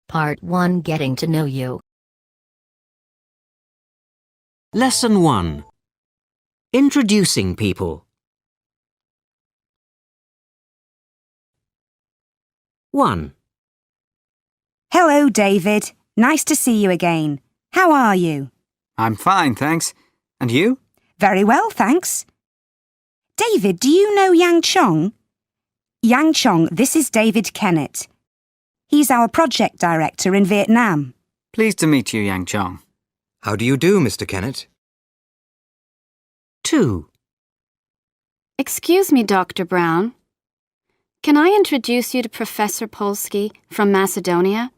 Part 1 Getting to Know You. Lesson 1. Introducing people. 1. Hello, David. Nice to see you again. How are you? I'm fine, thanks. And you? Very well, thanks. David, do you know Yang Chong? Yang Chong, this is David Kennett. He's our project director in Vietnam. Pleased to meet you, Yang Chong. How do you do, Mr. Kennett? 2. Excuse me, Dr. Brown. Can I introduce you to Professor Polsky from Macedonia?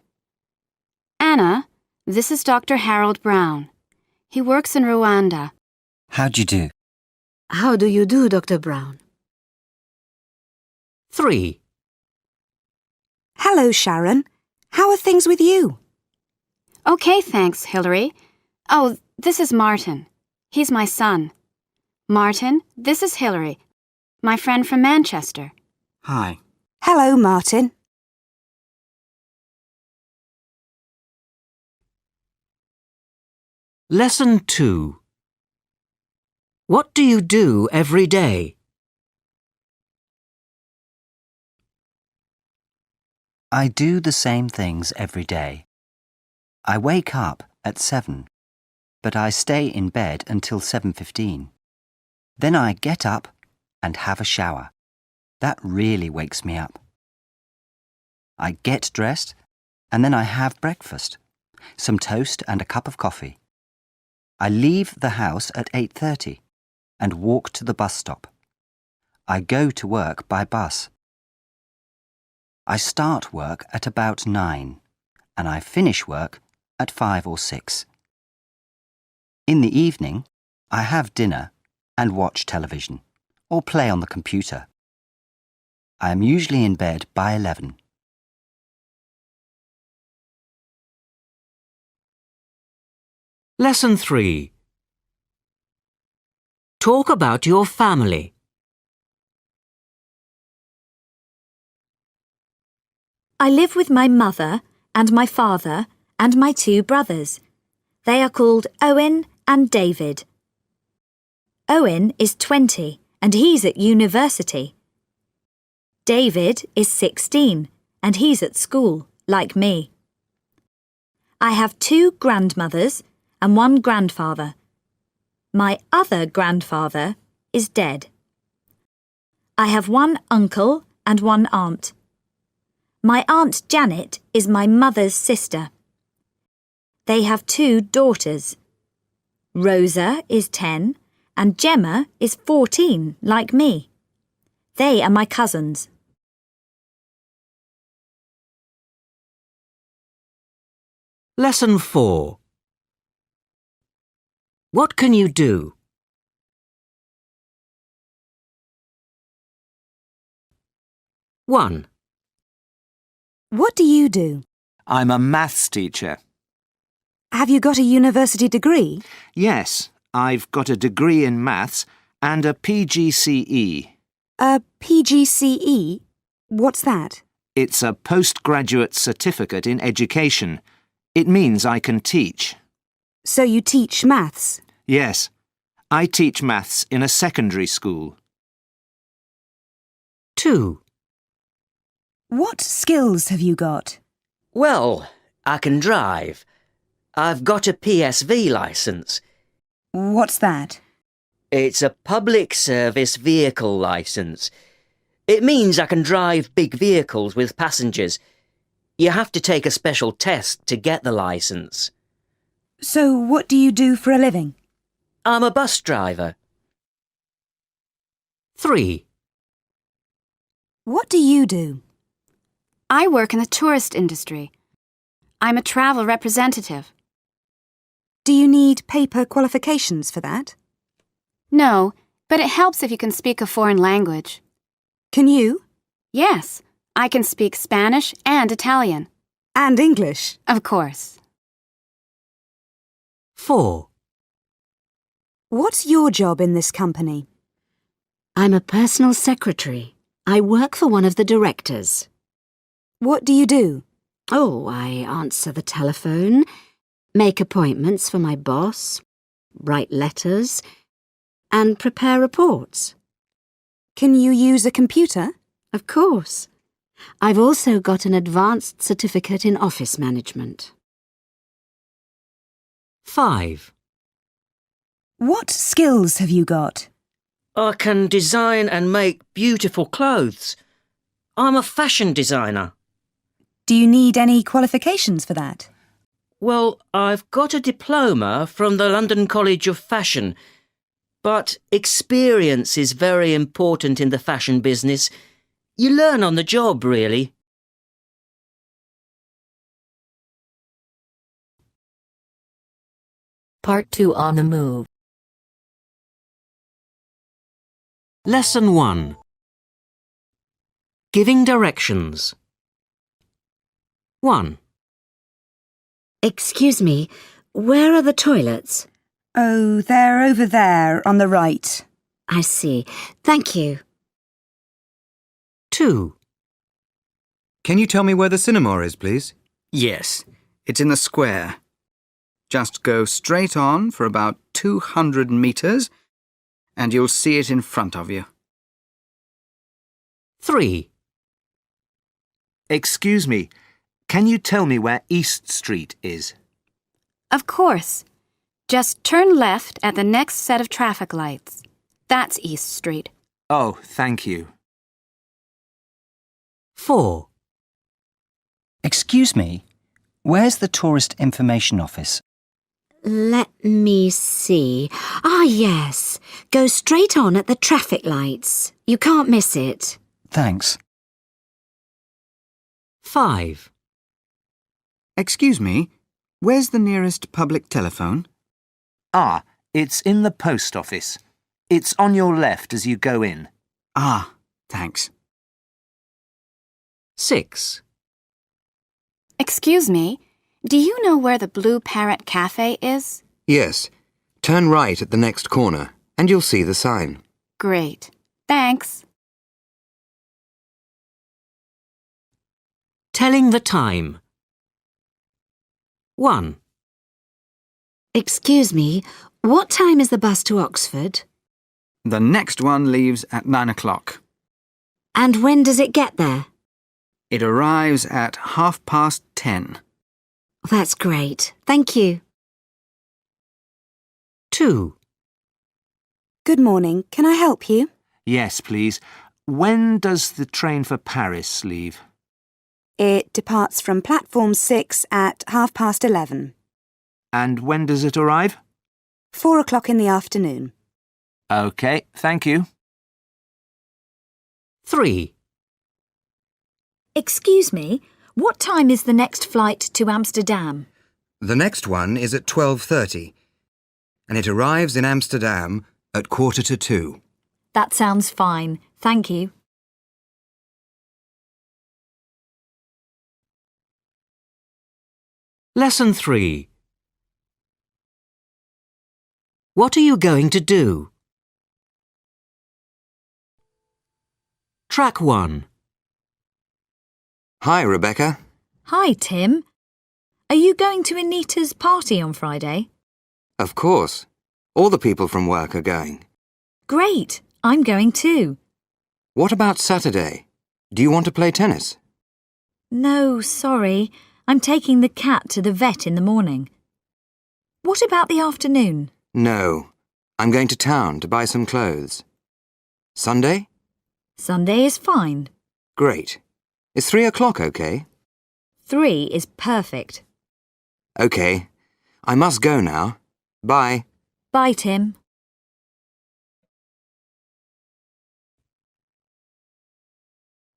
Anna, this is Dr. Harold Brown. He works in Rwanda. How do you do? How do you do, Dr. Brown? 3. Hello, Sharon. How are things with you? Okay, thanks, Hillary. Oh, this is Martin. He's my son. Martin, this is Hillary, my friend from Manchester. Hi. Hello, Martin. Lesson 2. What do you do every day? I do the same things every day. I wake up at 7, but I stay in bed until 7:15. Then I get up and have a shower. That really wakes me up. I get dressed and then I have breakfast, some toast and a cup of coffee. I leave the house at 8:30 and walk to the bus stop. I go to work by bus. I start work at about 9 and I finish work at 5 or 6. In the evening, I have dinner and watch television or play on the computer. I am usually in bed by 11. Lesson 3. Talk about your family. I live with my mother and my father and my 2 brothers. They are called Owen and David. Owen is 20 and he's at university. David is 16 and he's at school, like me. I have 2 grandmothers and 1 grandfather. My other grandfather is dead. I have 1 uncle and 1 aunt. My Aunt Janet is my mother's sister. They have 2 daughters. Rosa is 10 and Gemma is 14, like me. They are my cousins. Lesson 4. What can you do? 1. What do you do? I'm a maths teacher. Have you got a university degree? Yes, I've got a degree in maths and a PGCE. A PGCE? What's that? It's a postgraduate certificate in education. It means I can teach. So you teach maths? Yes, I teach maths in a secondary school. 2. What skills have you got? Well, I can drive. I've got a PSV licence. What's that? It's a public service vehicle licence. It means I can drive big vehicles with passengers. You have to take a special test to get the licence. So what do you do for a living? I'm a bus driver. 3. What do you do? I work in the tourist industry. I'm a travel representative. Do you need paper qualifications for that? No, but it helps if you can speak a foreign language. Can you? Yes, I can speak Spanish and Italian. And English? Of course. 4. What's your job in this company? I'm a personal secretary. I work for one of the directors. What do you do? Oh, I answer the telephone, make appointments for my boss, write letters, and prepare reports. Can you use a computer? Of course. I've also got an advanced certificate in office management. 5. What skills have you got? I can design and make beautiful clothes. I'm a fashion designer. Do you need any qualifications for that? Well, I've got a diploma from the London College of Fashion, but experience is very important in the fashion business. You learn on the job, really. Part 2 on the move. Lesson 1. Giving directions. 1. Excuse me, where are the toilets? Oh, they're over there on the right. I see. Thank you. 2. Can you tell me where the cinema is, please? Yes, it's in the square. Just go straight on for about 200 metres and you'll see it in front of you. 3. Excuse me, can you tell me where East Street is? Of course. Just turn left at the next set of traffic lights. That's East Street. Oh, thank you. 4. Excuse me, where's the tourist information office? Let me see. Ah, yes. Go straight on at the traffic lights. You can't miss it. Thanks. 5. Excuse me, where's the nearest public telephone? Ah, it's in the post office. It's on your left as you go in. Ah, thanks. 6. Excuse me, do you know where the Blue Parrot Cafe is? Yes. Turn right at the next corner, and you'll see the sign. Great. Thanks. Telling the time. 1. Excuse me, what time is the bus to Oxford? The next one leaves at 9 o'clock. And when does it get there? It arrives at 10:30. That's great. Thank you. 2. Good morning. Can I help you? Yes, please. When does the train for Paris leave? It departs from platform 6 at 11:30. And when does it arrive? 4 o'clock in the afternoon. OK, thank you. 3. Excuse me, what time is the next flight to Amsterdam? The next one is at 12:30, and it arrives in Amsterdam at 1:45. That sounds fine. Thank you. Lesson 3. What are you going to do? Track 1. Hi, Rebecca. Hi, Tim. Are you going to Anita's party on Friday? Of course. All the people from work are going. Great. I'm going too. What about Saturday? Do you want to play tennis? No, sorry. I'm taking the cat to the vet in the morning. What about the afternoon? No. I'm going to town to buy some clothes. Sunday? Sunday is fine. Great. Is 3 o'clock okay? 3 is perfect. Okay. I must go now. Bye. Bye, Tim.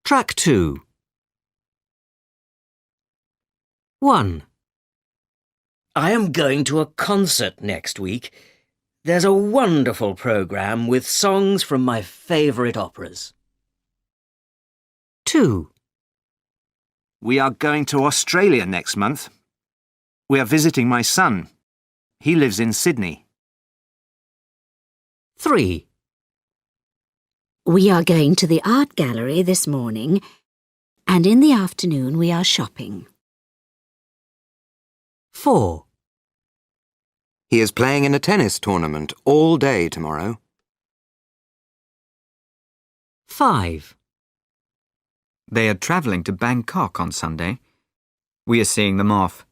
Track 2. 1. I am going to a concert next week. There's a wonderful programme with songs from my favourite operas. 2. We are going to Australia next month. We are visiting my son. He lives in Sydney. 3. We are going to the art gallery this morning, and in the afternoon we are shopping. 4. He is playing in a tennis tournament all day tomorrow. 5. They are travelling to Bangkok on Sunday. We are seeing them off.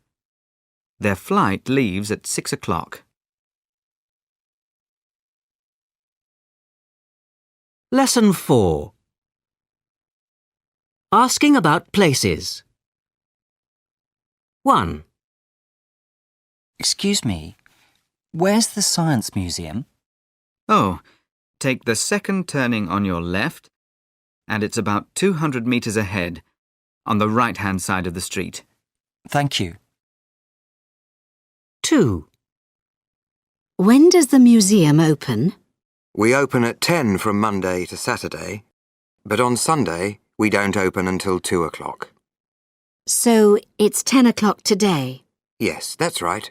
Their flight leaves at 6 o'clock. Lesson 4. Asking about places. 1. Excuse me, where's the Science Museum? Oh, take the second turning on your left, and it's about 200 metres ahead, on the right-hand side of the street. Thank you. 2. When does the museum open? We open at 10 from Monday to Saturday, but on Sunday we don't open until 2 o'clock. So it's 10 o'clock today. Yes, that's right.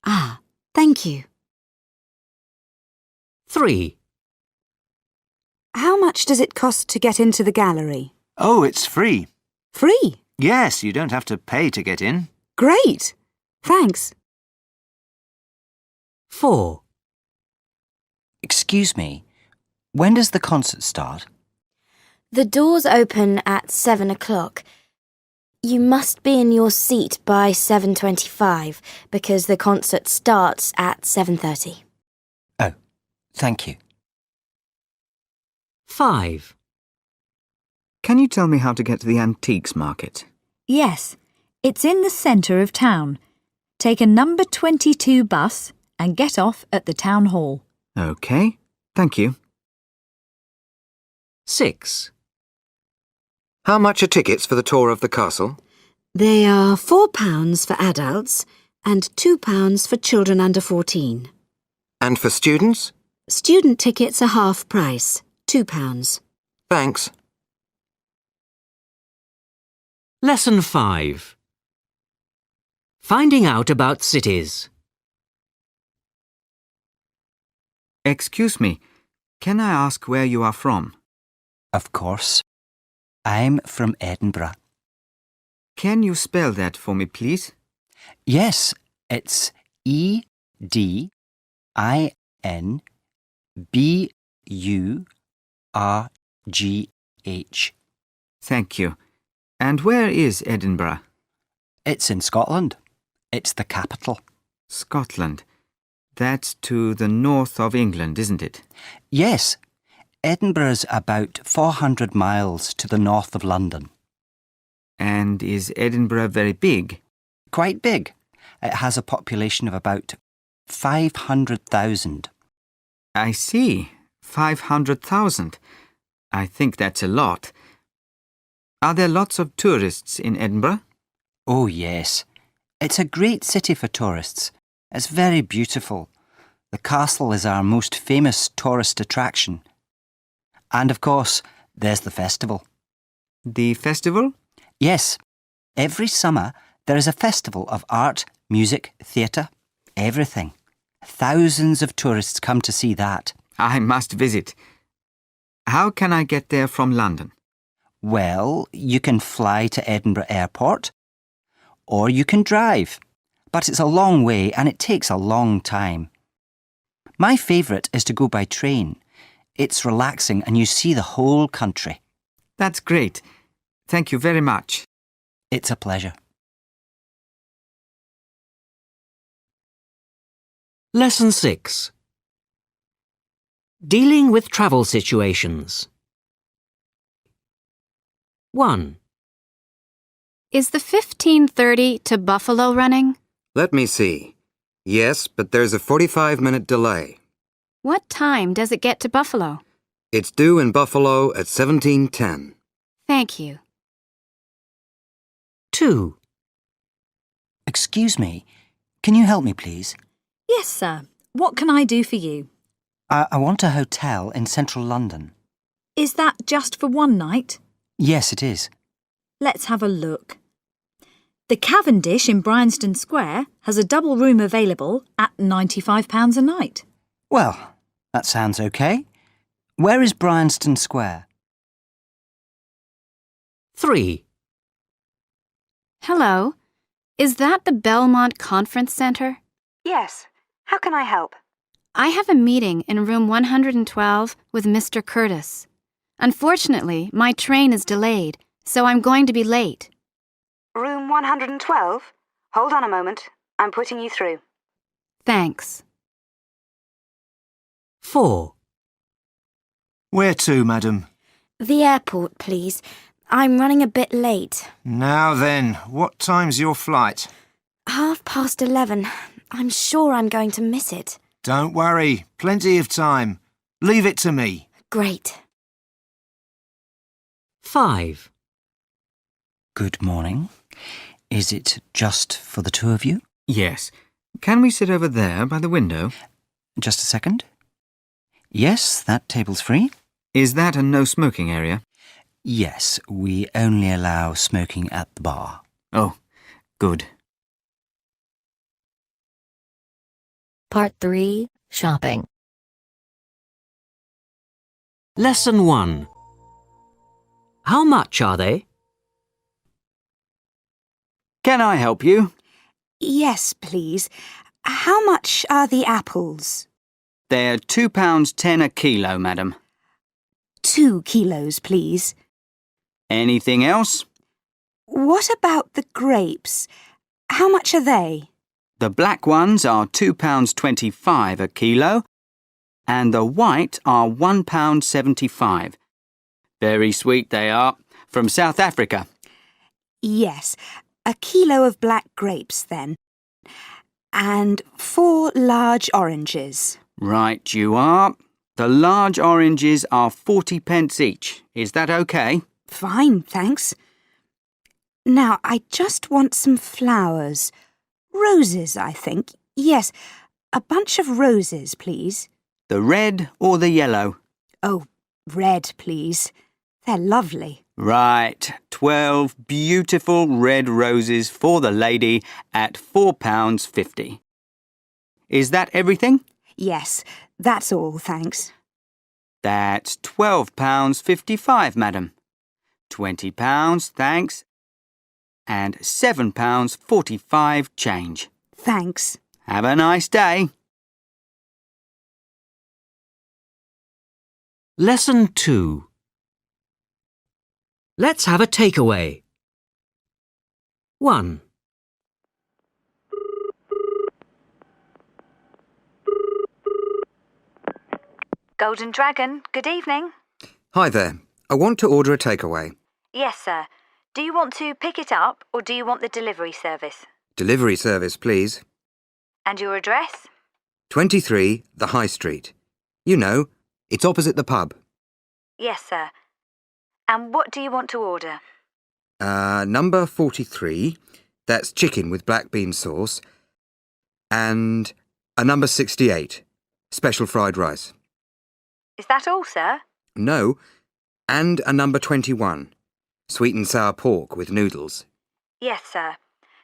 Ah, thank you. 3. How much does it cost to get into the gallery? Oh, it's free. Free? Yes, you don't have to pay to get in. Great! Thanks. 4. Excuse me, when does the concert start? The doors open at 7 o'clock. You must be in your seat by 7:25 because the concert starts at 7:30. Oh, thank you. 5. Can you tell me how to get to the antiques market? Yes, it's in the centre of town. Take a number 22 bus and get off at the town hall. OK, thank you. 6. How much are tickets for the tour of the castle? They are £4 for adults and £2 for children under 14. And for students? Student tickets are half price, £2. Thanks. Lesson 5. Finding out about cities. Excuse me, can I ask where you are from? Of course. I'm from Edinburgh. Can you spell that for me, please? Yes, it's EDINBURGH. Thank you. And where is Edinburgh? It's in Scotland. It's the capital. Scotland. That's to the north of England, isn't it? Yes, Edinburgh's about 400 miles to the north of London. And is Edinburgh very big? Quite big. It has a population of about 500,000. I see. 500,000. I think that's a lot. Are there lots of tourists in Edinburgh? Oh, yes. It's a great city for tourists. It's very beautiful. The castle is our most famous tourist attraction. And of course, there's the festival. The festival? Yes. Every summer there is a festival of art, music, theatre, everything. Thousands of tourists come to see that. I must visit. How can I get there from London? Well, you can fly to Edinburgh Airport, or you can drive. But it's a long way and it takes a long time. My favourite is to go by train. It's relaxing and you see the whole country. That's great. Thank you very much. It's a pleasure. Lesson 6. Dealing with travel situations. 1. Is the 15:30 to Buffalo running? Let me see. Yes, but there's a 45-minute delay. What time does it get to Buffalo? It's due in Buffalo at 17:10. Thank you. 2. Excuse me, can you help me please? Yes, sir. What can I do for you? I want a hotel in central London. Is that just for one night? Yes, it is. Let's have a look. The Cavendish in Bryanston Square has a double room available at £95 a night. Well, that sounds okay. Where is Bryanston Square? 3. Hello. Is that the Belmont Conference Center? Yes. How can I help? I have a meeting in room 112 with Mr. Curtis. Unfortunately, my train is delayed, so I'm going to be late. Room 112? Hold on a moment. I'm putting you through. Thanks. 4. Where to, madam? The airport, please. I'm running a bit late. Now then, what time's your flight? 11:30. I'm sure I'm going to miss it. Don't worry, plenty of time. Leave it to me. Great. 5. Good morning. Is it just for the two of you? Yes. Can we sit over there by the window? Just a second. Yes, that table's free. Is that a no-smoking area? Yes, we only allow smoking at the bar. Oh, good. Part 3. Shopping. Lesson 1. How much are they? Can I help you? Yes, please. How much are the apples? They're £2.10 a kilo, madam. 2 kilos, please. Anything else? What about the grapes? How much are they? The black ones are £2.25 a kilo, and the white are £1.75. Very sweet they are, from South Africa. Yes, a kilo of black grapes then. And 4 large oranges. Right you are. The large oranges are 40p each. Is that okay? Fine, thanks. Now, I just want some flowers. Roses, I think. Yes, a bunch of roses, please. The red or the yellow? Oh, red, please. They're lovely. Right, 12 beautiful red roses for the lady at £4.50. Is that everything? Yes, that's all, thanks. That's £12.55, madam. £20, thanks. And £7.45 change. Thanks. Have a nice day. Lesson 2. Let's have a takeaway. 1. Golden Dragon, good evening. Hi there. I want to order a takeaway. Yes, sir. Do you want to pick it up or do you want the delivery service? Delivery service, please. And your address? 23, the High Street. You know, it's opposite the pub. Yes, sir. And what do you want to order? Number 43, that's chicken with black bean sauce. And a number 68, special fried rice. Is that all, sir? No, and a number 21, sweet and sour pork with noodles. Yes, sir.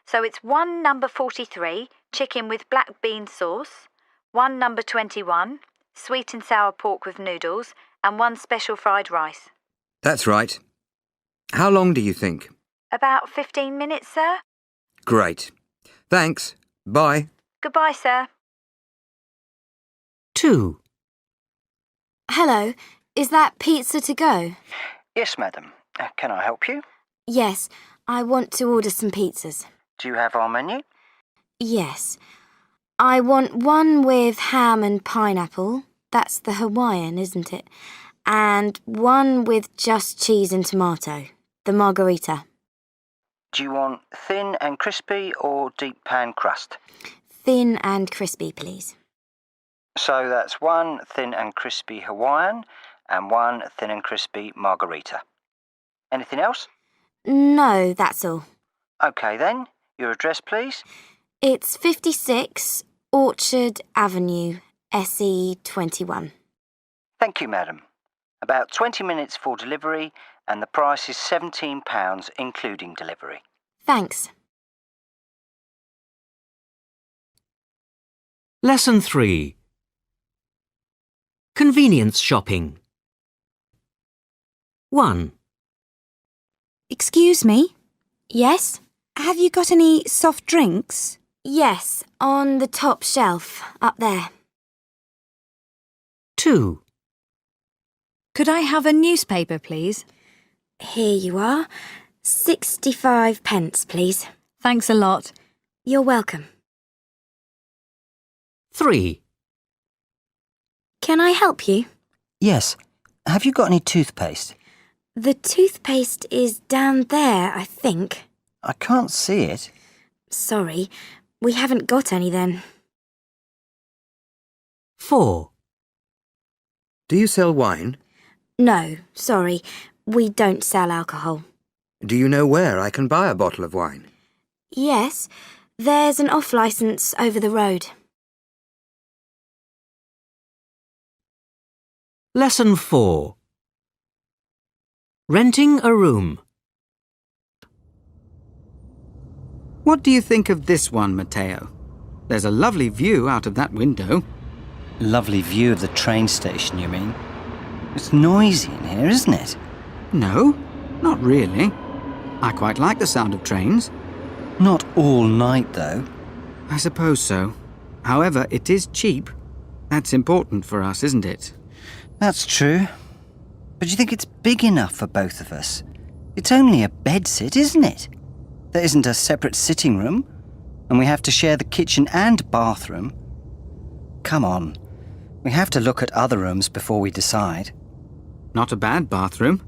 So it's 1 number 43, chicken with black bean sauce, 1 number 21, sweet and sour pork with noodles, and 1 special fried rice. That's right. How long do you think? About 15 minutes, sir. Great. Thanks. Bye. Goodbye, sir. 2. Hello, is that pizza to go? Yes, madam. Can I help you? Yes, I want to order some pizzas. Do you have our menu? Yes. I want one with ham and pineapple. That's the Hawaiian, isn't it? And one with just cheese and tomato. The margarita. Do you want thin and crispy or deep pan crust? Thin and crispy, please. So that's 1 thin and crispy Hawaiian and 1 thin and crispy margarita. Anything else? No, that's all. OK then. Your address, please? It's 56 Orchard Avenue, SE21. Thank you, madam. About 20 minutes for delivery and the price is £17 including delivery. Thanks. Lesson 3. Convenience shopping. 1. Excuse me? Yes? Have you got any soft drinks? Yes, on the top shelf, up there. 2. Could I have a newspaper, please? Here you are. 65 pence, please. Thanks a lot. You're welcome. 3. Can I help you? Yes. Have you got any toothpaste? The toothpaste is down there, I think. I can't see it. Sorry, we haven't got any then. 4. Do you sell wine? No, sorry, we don't sell alcohol. Do you know where I can buy a bottle of wine? Yes, there's an off-licence over the road. Lesson 4. Renting a room. What do you think of this one, Matteo? There's a lovely view out of that window. Lovely view of the train station, you mean? It's noisy in here, isn't it? No, not really. I quite like the sound of trains. Not all night, though. I suppose so. However, it is cheap. That's important for us, isn't it? That's true. But you think it's big enough for both of us? It's only a bedsit, isn't it? There isn't a separate sitting room, and we have to share the kitchen and bathroom. Come on. We have to look at other rooms before we decide. Not a bad bathroom.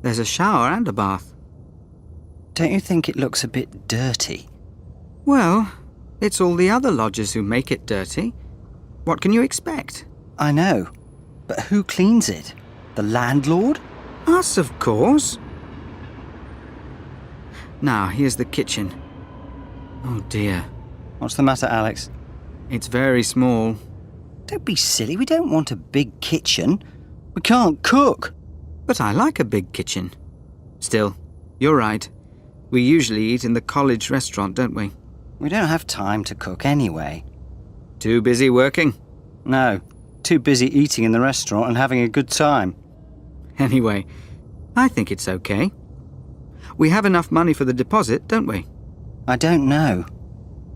There's a shower and a bath. Don't you think it looks a bit dirty? Well, it's all the other lodgers who make it dirty. What can you expect? I know. But who cleans it? The landlord? Us, of course. Now, here's the kitchen. Oh dear. What's the matter, Alex? It's very small. Don't be silly. We don't want a big kitchen. We can't cook. But I like a big kitchen. Still, you're right. We usually eat in the college restaurant, don't we? We don't have time to cook anyway. Too busy working? No. Too busy eating in the restaurant and having a good time. Anyway, I think it's okay. We have enough money for the deposit, don't we? I don't know.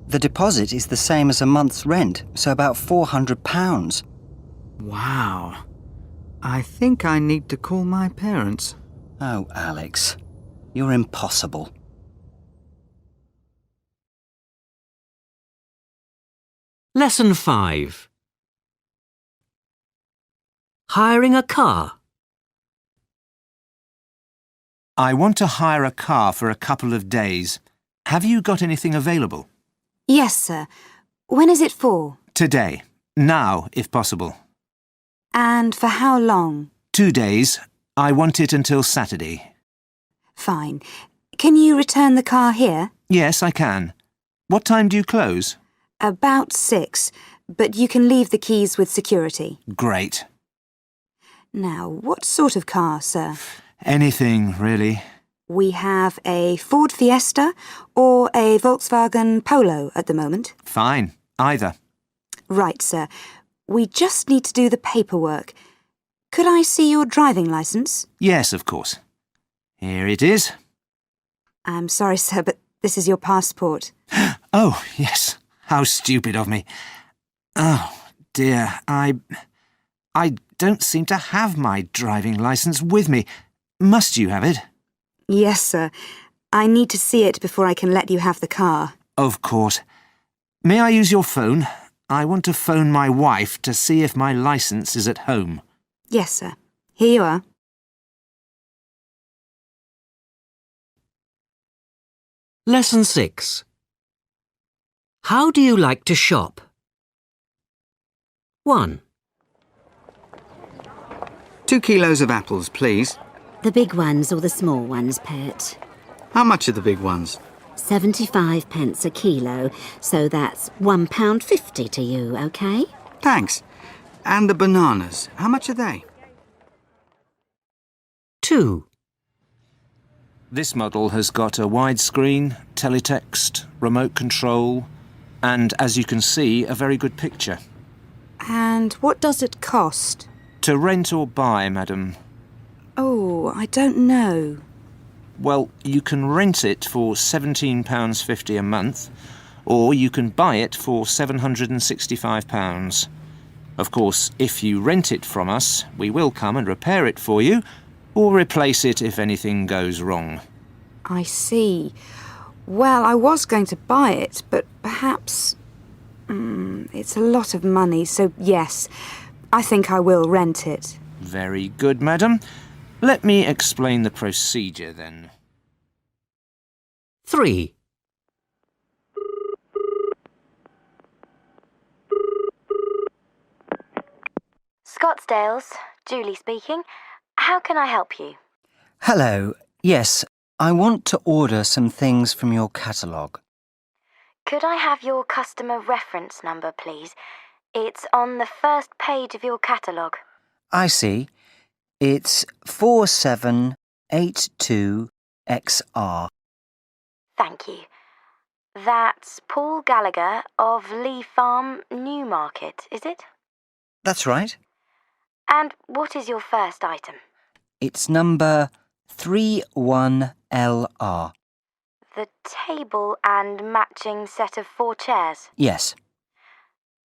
The deposit is the same as a month's rent, so about £400. Wow. I think I need to call my parents. Oh, Alex, you're impossible. Lesson 5. Hiring a car. I want to hire a car for a couple of days. Have you got anything available? Yes, sir. When is it for? Today. Now, if possible. And for how long? 2 days. I want it until Saturday. Fine. Can you return the car here? Yes, I can. What time do you close? About 6, but you can leave the keys with security. Great. Now, what sort of car, sir? Anything, really. We have a Ford Fiesta or a Volkswagen Polo at the moment. Fine. Either. Right, sir. We just need to do the paperwork. Could I see your driving licence? Yes, of course. Here it is. I'm sorry, sir, but this is your passport. Oh, yes. How stupid of me. Oh, dear. I don't seem to have my driving licence with me. Must you have it? Yes, sir. I need to see it before I can let you have the car. Of course. May I use your phone? I want to phone my wife to see if my licence is at home. Yes, sir. Here you are. Lesson 6. How do you like to shop? 1. 2 kilos of apples, please. The big ones or the small ones, Pet? How much are the big ones? 75 pence a kilo, so that's £1.50 to you, OK? Thanks. And the bananas, how much are they? 2. This model has got a widescreen, teletext, remote control, and, as you can see, a very good picture. And what does it cost? To rent or buy, madam? Oh, I don't know. Well, you can rent it for £17.50 a month, or you can buy it for £765. Of course, if you rent it from us, we will come and repair it for you, or replace it if anything goes wrong. I see. Well, I was going to buy it, but perhaps... it's a lot of money, so yes, I think I will rent it. Very good, madam. Let me explain the procedure then. 3. Scottsdale's, Julie speaking. How can I help you? Hello. Yes, I want to order some things from your catalogue. Could I have your customer reference number, please? It's on the first page of your catalogue. I see. It's 4782XR. Thank you. That's Paul Gallagher of Lee Farm, Newmarket, is it? That's right. And what is your first item? It's number 31LR. The table and matching set of 4 chairs. Yes.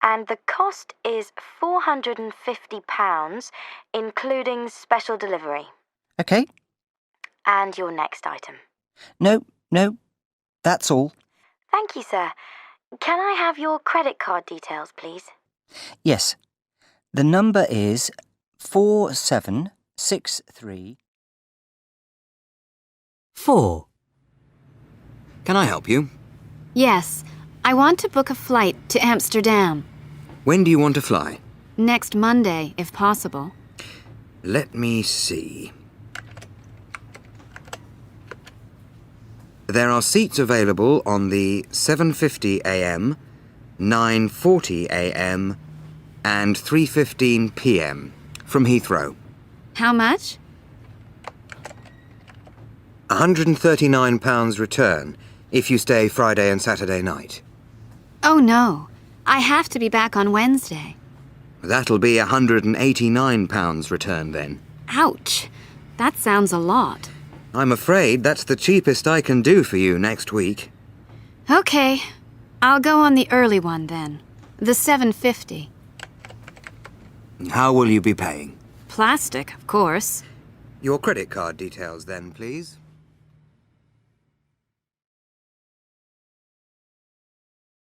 And the cost is £450, including special delivery. OK. And your next item. No, that's all. Thank you, sir. Can I have your credit card details, please? Yes. The number is 4763. 4. Can I help you? Yes, I want to book a flight to Amsterdam. When do you want to fly? Next Monday, if possible. Let me see. There are seats available on the 7:50 a.m., 9:40 a.m. and 3:15 p.m. from Heathrow. How much? £139 return if you stay Friday and Saturday night. Oh, no. I have to be back on Wednesday. That'll be £189 return then. Ouch. That sounds a lot. I'm afraid that's the cheapest I can do for you next week. Okay. I'll go on the early one then. The 7:50. How will you be paying? Plastic, of course. Your credit card details then, please.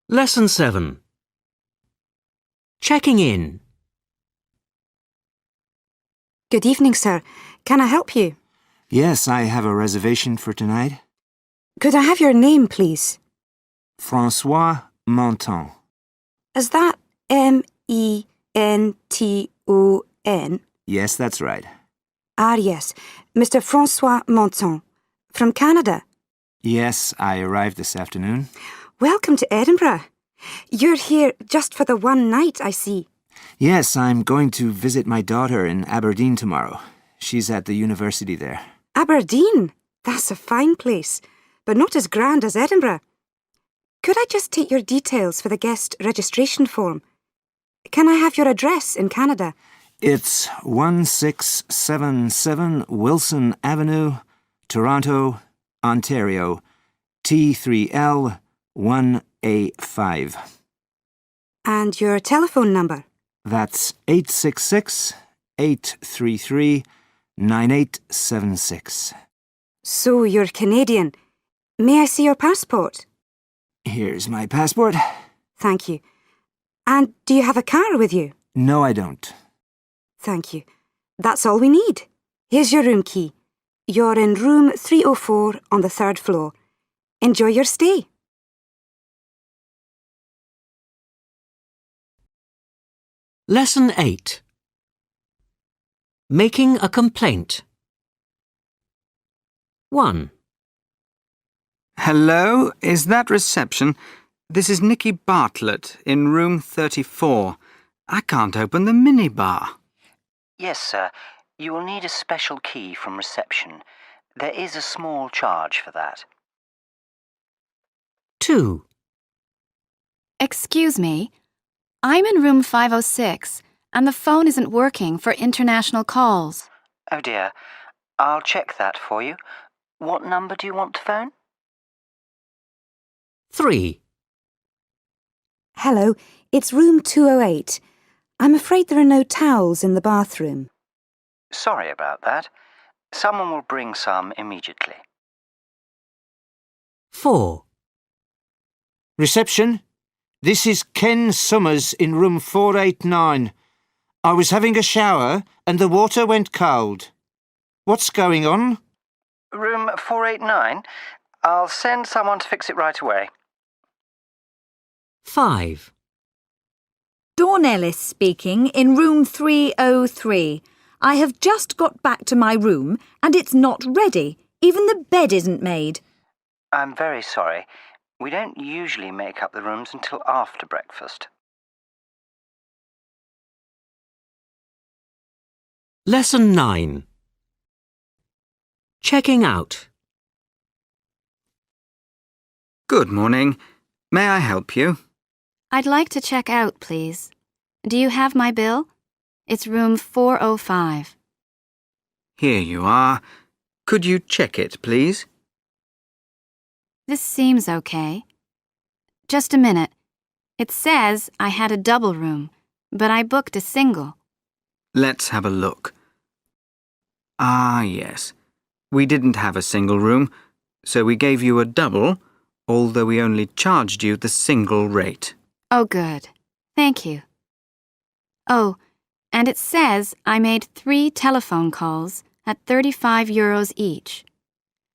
Lesson 7. Checking in. Good evening, sir. Can I help you? Yes, I have a reservation for tonight. Could I have your name, please? François Monton. Is that M-E-N-T-O-N? Yes, that's right. Ah, yes. Mr. François Monton. From Canada? Yes, I arrived this afternoon. Welcome to Edinburgh. You're here just for the one night, I see. Yes, I'm going to visit my daughter in Aberdeen tomorrow. She's at the university there. Aberdeen? That's a fine place, but not as grand as Edinburgh. Could I just take your details for the guest registration form? Can I have your address in Canada? It's 1677 Wilson Avenue, Toronto, Ontario, T3L 1A5. And your telephone number? That's 866-833-9876. So you're Canadian. May I see your passport? Here's my passport. Thank you. And do you have a car with you? No, I don't. Thank you. That's all we need. Here's your room key. You're in room 304 on the 3rd floor. Enjoy your stay. Lesson 8. Making a complaint. 1. Hello, is that reception? This is Nicky Bartlett in room 34. I can't open the minibar. Yes, sir. You will need a special key from reception. There is a small charge for that. 2. Excuse me. I'm in room 506, and the phone isn't working for international calls. Oh dear. I'll check that for you. What number do you want to phone? 3. Hello, it's room 208. I'm afraid there are no towels in the bathroom. Sorry about that. Someone will bring some immediately. 4. Reception? This is Ken Summers in room 489. I was having a shower and the water went cold. What's going on? Room 489? I'll send someone to fix it right away. 5. Dawn Ellis speaking in room 303. I have just got back to my room and it's not ready. Even the bed isn't made. I'm very sorry. We don't usually make up the rooms until after breakfast. Lesson 9. Checking out. Good morning. May I help you? I'd like to check out, please. Do you have my bill? It's room 405. Here you are. Could you check it, please? This seems okay. Just a minute. It says I had a double room, but I booked a single. Let's have a look. Ah, yes. We didn't have a single room, so we gave you a double, although we only charged you the single rate. Oh, good. Thank you. Oh, and it says I made 3 telephone calls at €35 each.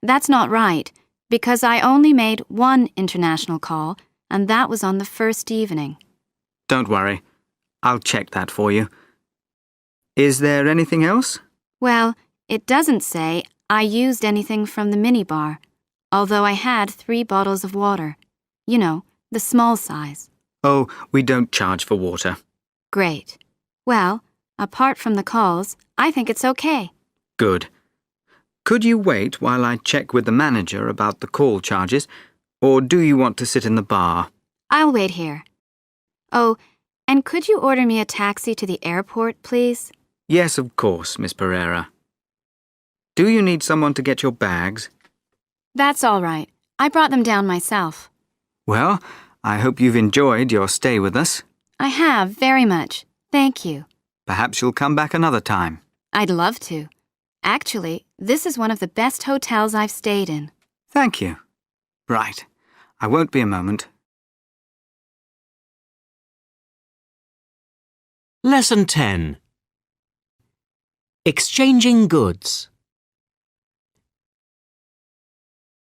That's not right, because I only made 1 international call, and that was on the first evening. Don't worry. I'll check that for you. Is there anything else? Well, it doesn't say I used anything from the minibar, although I had 3 bottles of water. You know, the small size. Oh, we don't charge for water. Great. Well, apart from the calls, I think it's okay. Good. Could you wait while I check with the manager about the call charges, or do you want to sit in the bar? I'll wait here. Oh, and could you order me a taxi to the airport, please? Yes, of course, Miss Pereira. Do you need someone to get your bags? That's all right. I brought them down myself. Well, I hope you've enjoyed your stay with us. I have, very much. Thank you. Perhaps you'll come back another time. I'd love to. Actually, this is one of the best hotels I've stayed in. Thank you. Right. I won't be a moment. Lesson 10. Exchanging goods.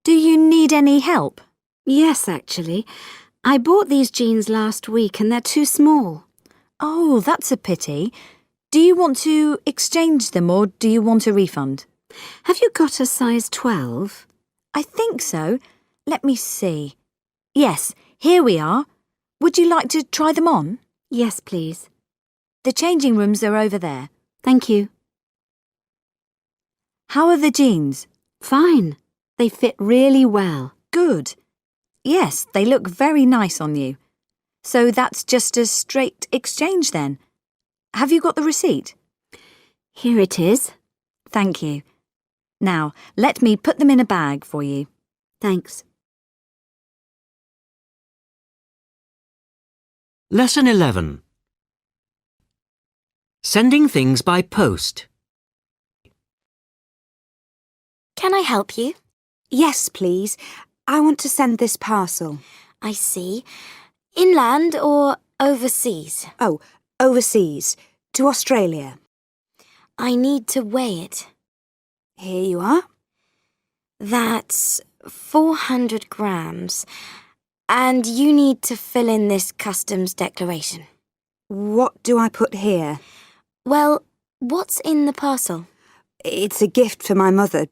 Do you need any help? Yes, actually. I bought these jeans last week and they're too small. Oh, that's a pity. Do you want to exchange them or do you want a refund? Have you got a size 12? I think so. Let me see. Yes, here we are. Would you like to try them on? Yes, please. The changing rooms are over there. Thank you. How are the jeans? Fine. They fit really well. Good. Yes, they look very nice on you. So that's just a straight exchange then. Have you got the receipt? Here it is. Thank you. Now, let me put them in a bag for you. Thanks. Lesson 11. Sending things by post. Can I help you? Yes, please. I want to send this parcel. I see. Inland or overseas? Oh, overseas. To Australia. I need to weigh it. Here you are. That's 400 grams. And you need to fill in this customs declaration. What do I put here? Well, what's in the parcel? It's a gift for my mother.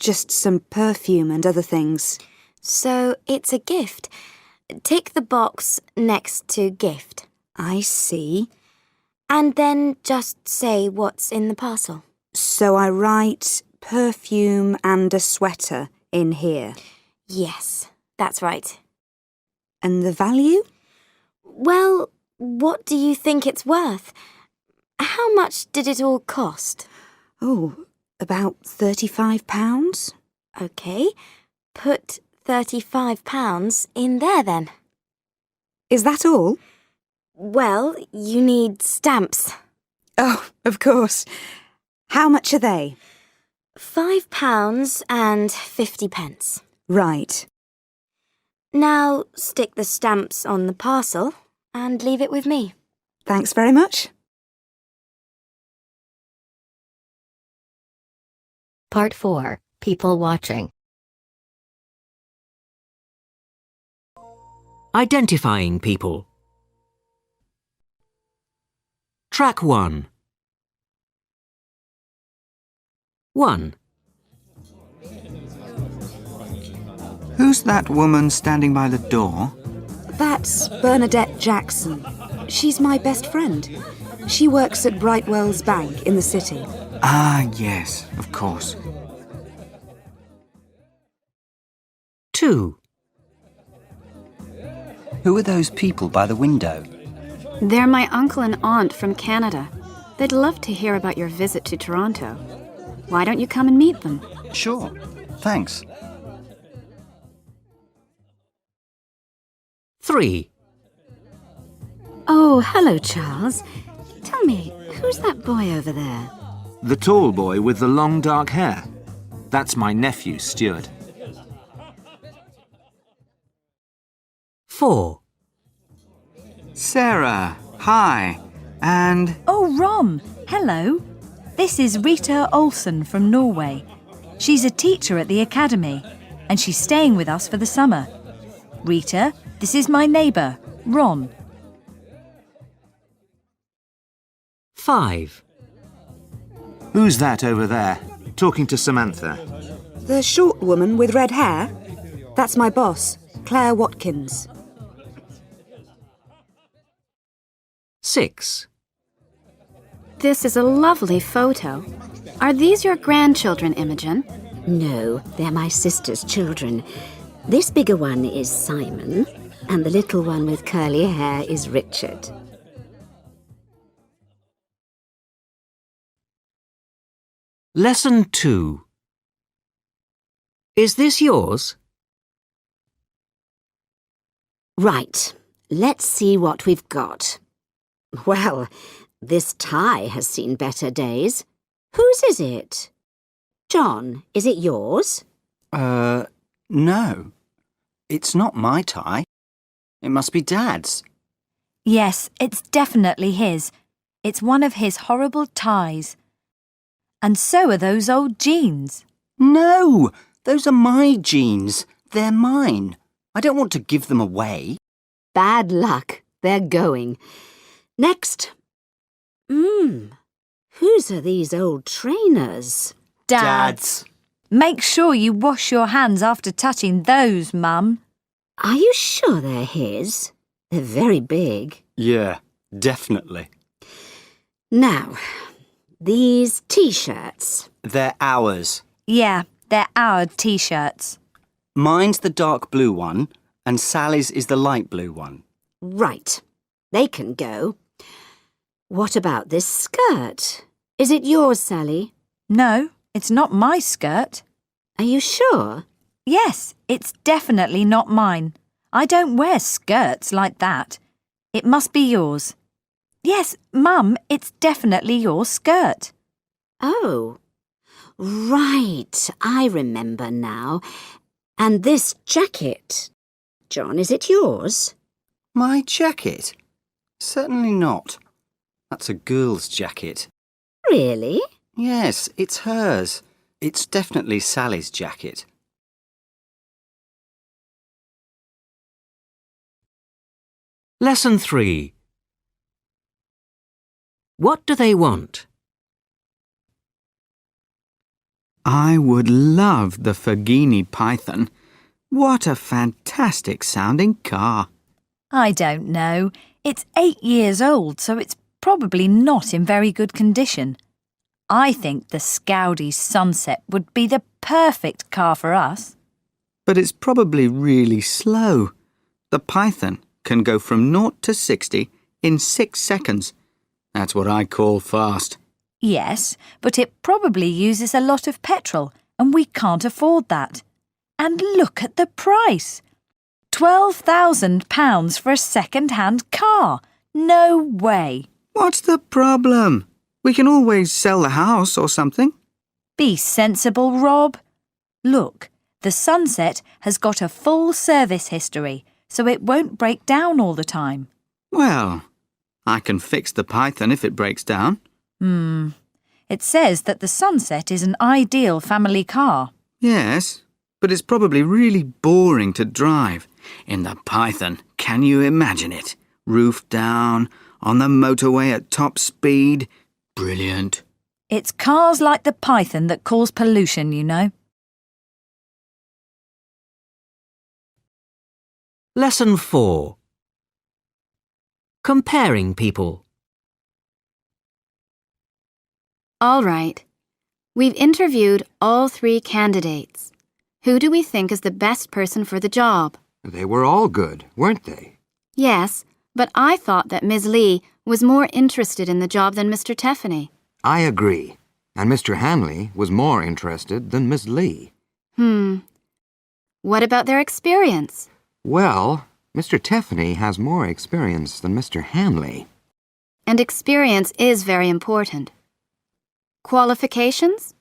Just some perfume and other things. So it's a gift. Tick the box next to gift. I see. And then just say what's in the parcel. So I write perfume and a sweater in here. Yes, that's right. And the value? Well, what do you think it's worth? How much did it all cost? Oh, about £35. OK. Put £35 in there then. Is that all? Well, you need stamps. Oh, of course. How much are they? £5 and 50p. Right. Now stick the stamps on the parcel and leave it with me. Thanks very much. Part 4. People watching. Identifying people. Track 1. 1. Who's that woman standing by the door? That's Bernadette Jackson. She's my best friend. She works at Brightwells Bank in the city. Ah, yes, of course. 2. Who are those people by the window? They're my uncle and aunt from Canada. They'd love to hear about your visit to Toronto. Why don't you come and meet them? Sure. Thanks. 3. Oh, hello, Charles. Tell me, who's that boy over there? The tall boy with the long dark hair. That's my nephew, Stuart. 4. Sarah, hi. And... Oh, Ron, hello. This is Rita Olsen from Norway. She's a teacher at the academy, and she's staying with us for the summer. Rita, this is my neighbour, Ron. 5. Who's that over there, talking to Samantha? The short woman with red hair? That's my boss, Claire Watkins. 6. This is a lovely photo. Are these your grandchildren, Imogen? No, they're my sister's children. This bigger one is Simon, and the little one with curly hair is Richard. Lesson 2. Is this yours? Right, let's see what we've got. Well, this tie has seen better days. Whose is it? John, is it yours? No. It's not my tie. It must be Dad's. Yes, it's definitely his. It's one of his horrible ties. And so are those old jeans. No! Those are my jeans. They're mine. I don't want to give them away. Bad luck. They're going. Next. Whose are these old trainers? Dad's. Make sure you wash your hands after touching those, Mum. Are you sure they're his? They're very big. Yeah, definitely. Now, these T-shirts. They're ours. Yeah, they're our T-shirts. Mine's the dark blue one, and Sally's is the light blue one. Right. They can go. What about this skirt? Is it yours, Sally? No, it's not my skirt. Are you sure? Yes, it's definitely not mine. I don't wear skirts like that. It must be yours. Yes, Mum, it's definitely your skirt. Oh, right. I remember now. And this jacket. John, is it yours? My jacket? Certainly not. That's a girl's jacket. Really? Yes, it's hers. It's definitely Sally's jacket. Lesson 3. What do they want? I would love the Fagini Python. What a fantastic sounding car. I don't know. It's 8 years old, so it's probably not in very good condition. I think the Scaudi Sunset would be the perfect car for us. But it's probably really slow. The Python can go from 0 to 60 in 6 seconds. That's what I call fast. Yes, but it probably uses a lot of petrol, and we can't afford that. And look at the price. £12,000 for a second-hand car. No way. What's the problem? We can always sell the house or something. Be sensible, Rob. Look, the Sunset has got a full service history, so it won't break down all the time. Well, I can fix the Python if it breaks down. It says that the Sunset is an ideal family car. Yes, but it's probably really boring to drive. In the Python, can you imagine it? Roof down, on the motorway at top speed. Brilliant. It's cars like the Python that cause pollution, you know. Lesson 4. Comparing people. All right. We've interviewed all 3 candidates. Who do we think is the best person for the job? They were all good, weren't they? Yes, but I thought that Ms. Lee was more interested in the job than Mr. Tiffany. I agree. And Mr. Hanley was more interested than Miss Lee. What about their experience? Well, Mr. Tiffany has more experience than Mr. Hanley. And experience is very important. Qualifications?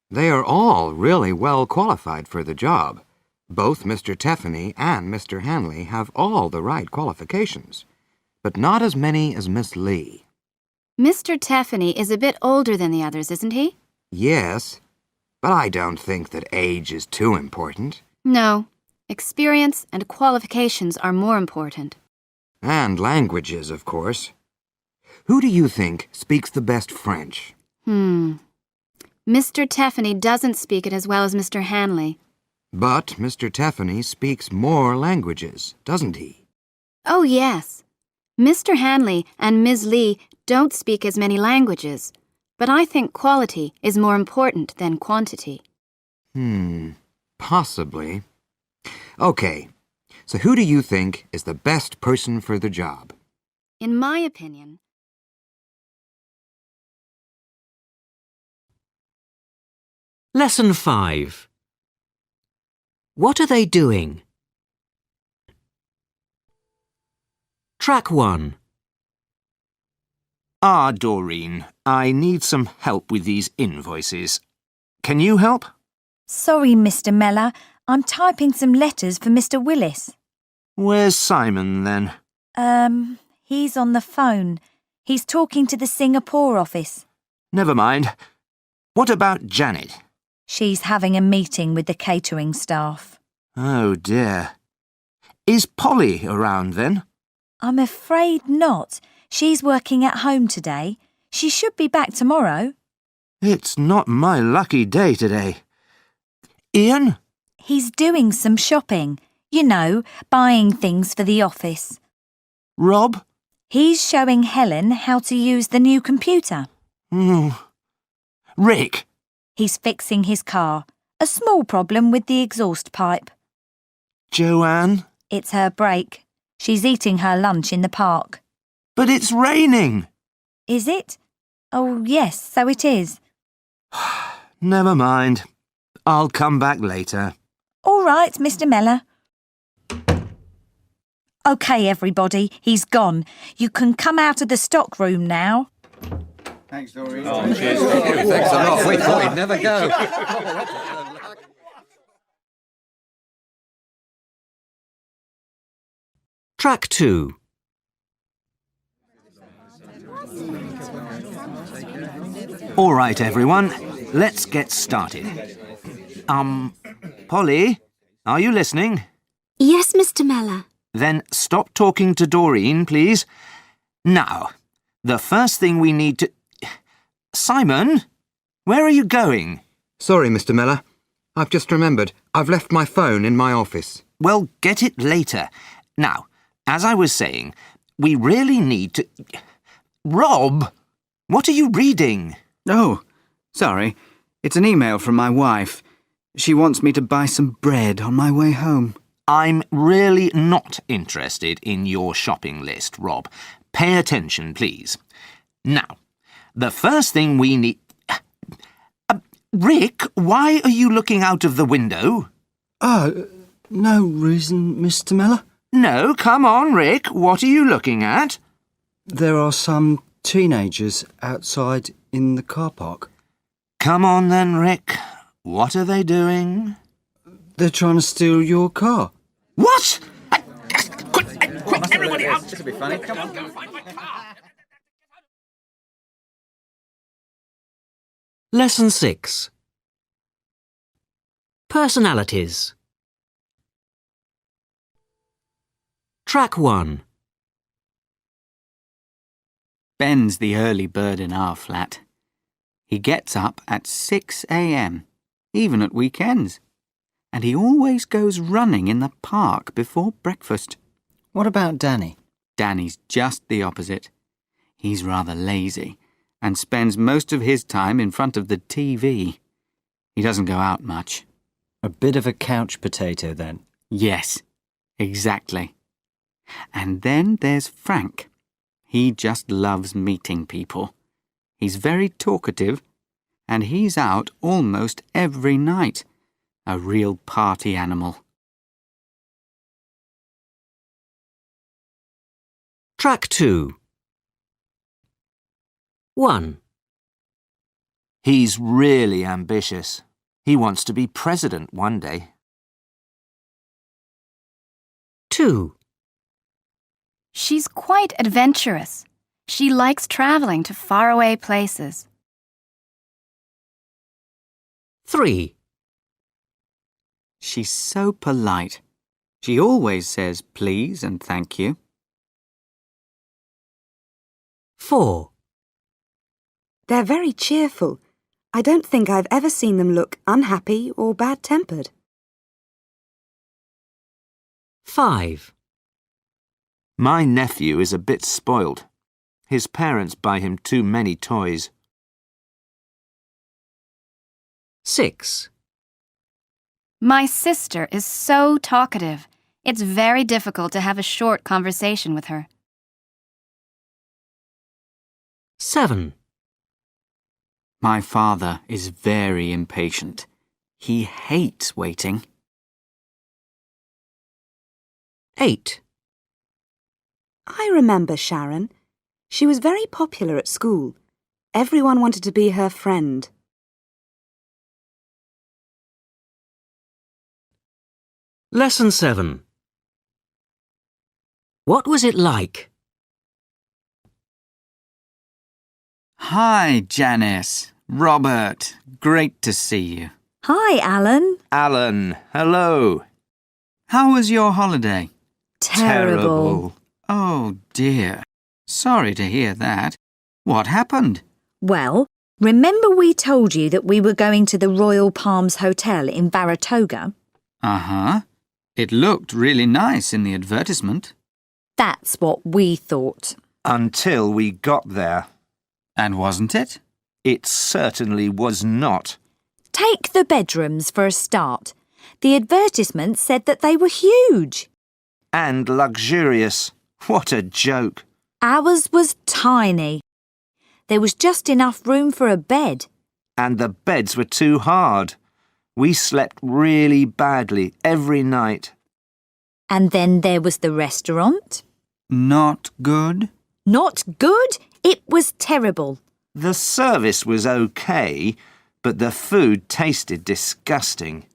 They are all really well qualified for the job. Both Mr. Tiffany and Mr. Hanley have all the right qualifications, but not as many as Miss Lee. Mr. Tiffany is a bit older than the others, isn't he? Yes, but I don't think that age is too important. No. Experience and qualifications are more important. And languages, of course. Who do you think speaks the best French? Mr. Tiffany doesn't speak it as well as Mr. Hanley. But Mr. Tiffany speaks more languages, doesn't he? Oh, yes. Mr. Hanley and Ms. Lee don't speak as many languages, but I think quality is more important than quantity. Possibly. Okay, so who do you think is the best person for the job? In my opinion, Lesson 5. What are they doing? Track 1. Doreen, I need some help with these invoices. Can you help? Sorry, Mr. Meller. I'm typing some letters for Mr. Willis. Where's Simon, then? He's on the phone. He's talking to the Singapore office. Never mind. What about Janet? She's having a meeting with the catering staff. Oh, dear. Is Polly around, then? I'm afraid not. She's working at home today. She should be back tomorrow. It's not my lucky day today. Ian? He's doing some shopping. You know, buying things for the office. Rob? He's showing Helen how to use the new computer. Rick? He's fixing his car. A small problem with the exhaust pipe. Joanne? It's her break. She's eating her lunch in the park. But it's raining. Is it? Oh, yes, so it is. Never mind. I'll come back later. All right, Mr. Meller. OK, everybody, he's gone. You can come out of the stock room now. Thanks, Doreen. Cheers. Thanks a lot. We thought he'd never go. Track 2. All right, everyone. Let's get started. Polly, are you listening? Yes, Mr. Meller. Then stop talking to Doreen, please. Now, the first thing we need to... Simon, where are you going? Sorry, Mr. Meller. I've just remembered. I've left my phone in my office. Well, get it later. Now, as I was saying, we really need to... Rob, what are you reading? Oh, sorry. It's an email from my wife. She wants me to buy some bread on my way home. I'm really not interested in your shopping list, Rob. Pay attention, please. Now, the first thing we need... Rick, why are you looking out of the window? Oh, no reason, Mr. Miller. No, come on, Rick. What are you looking at? There are some teenagers outside in the car park. Come on then, Rick. What are they doing? They're trying to steal your car. What? Quick, everybody out! This will be funny. Come on. Lesson 6. Personalities. Track 1. Ben's the early bird in our flat. He gets up at 6 a.m, even at weekends. And he always goes running in the park before breakfast. What about Danny? Danny's just the opposite. He's rather lazy and spends most of his time in front of the TV. He doesn't go out much. A bit of a couch potato, then. Yes, exactly. And then there's Frank. He just loves meeting people. He's very talkative, and he's out almost every night. A real party animal. Track 2. 1. He's really ambitious. He wants to be president one day. 2. She's quite adventurous. She likes traveling to faraway places. 3. She's so polite. She always says please and thank you. 4. They're very cheerful. I don't think I've ever seen them look unhappy or bad-tempered. 5. My nephew is a bit spoilt. His parents buy him too many toys. 6. My sister is so talkative. It's very difficult to have a short conversation with her. 7. My father is very impatient. He hates waiting. 8. I remember Sharon. She was very popular at school. Everyone wanted to be her friend. Lesson 7. What was it like? Hi, Janice. Robert. Great to see you. Hi, Alan. Alan, hello. How was your holiday? Terrible. Oh, dear. Sorry to hear that. What happened? Well, remember we told you that we were going to the Royal Palms Hotel in Baratoga? Uh-huh. It looked really nice in the advertisement. That's what we thought. Until we got there. And wasn't it? It certainly was not. Take the bedrooms for a start. The advertisement said that they were huge. And luxurious. What a joke. Ours was tiny. There was just enough room for a bed. And the beds were too hard. We slept really badly every night. And then there was the restaurant. Not good? Not good? It was terrible. The service was okay, but the food tasted disgusting.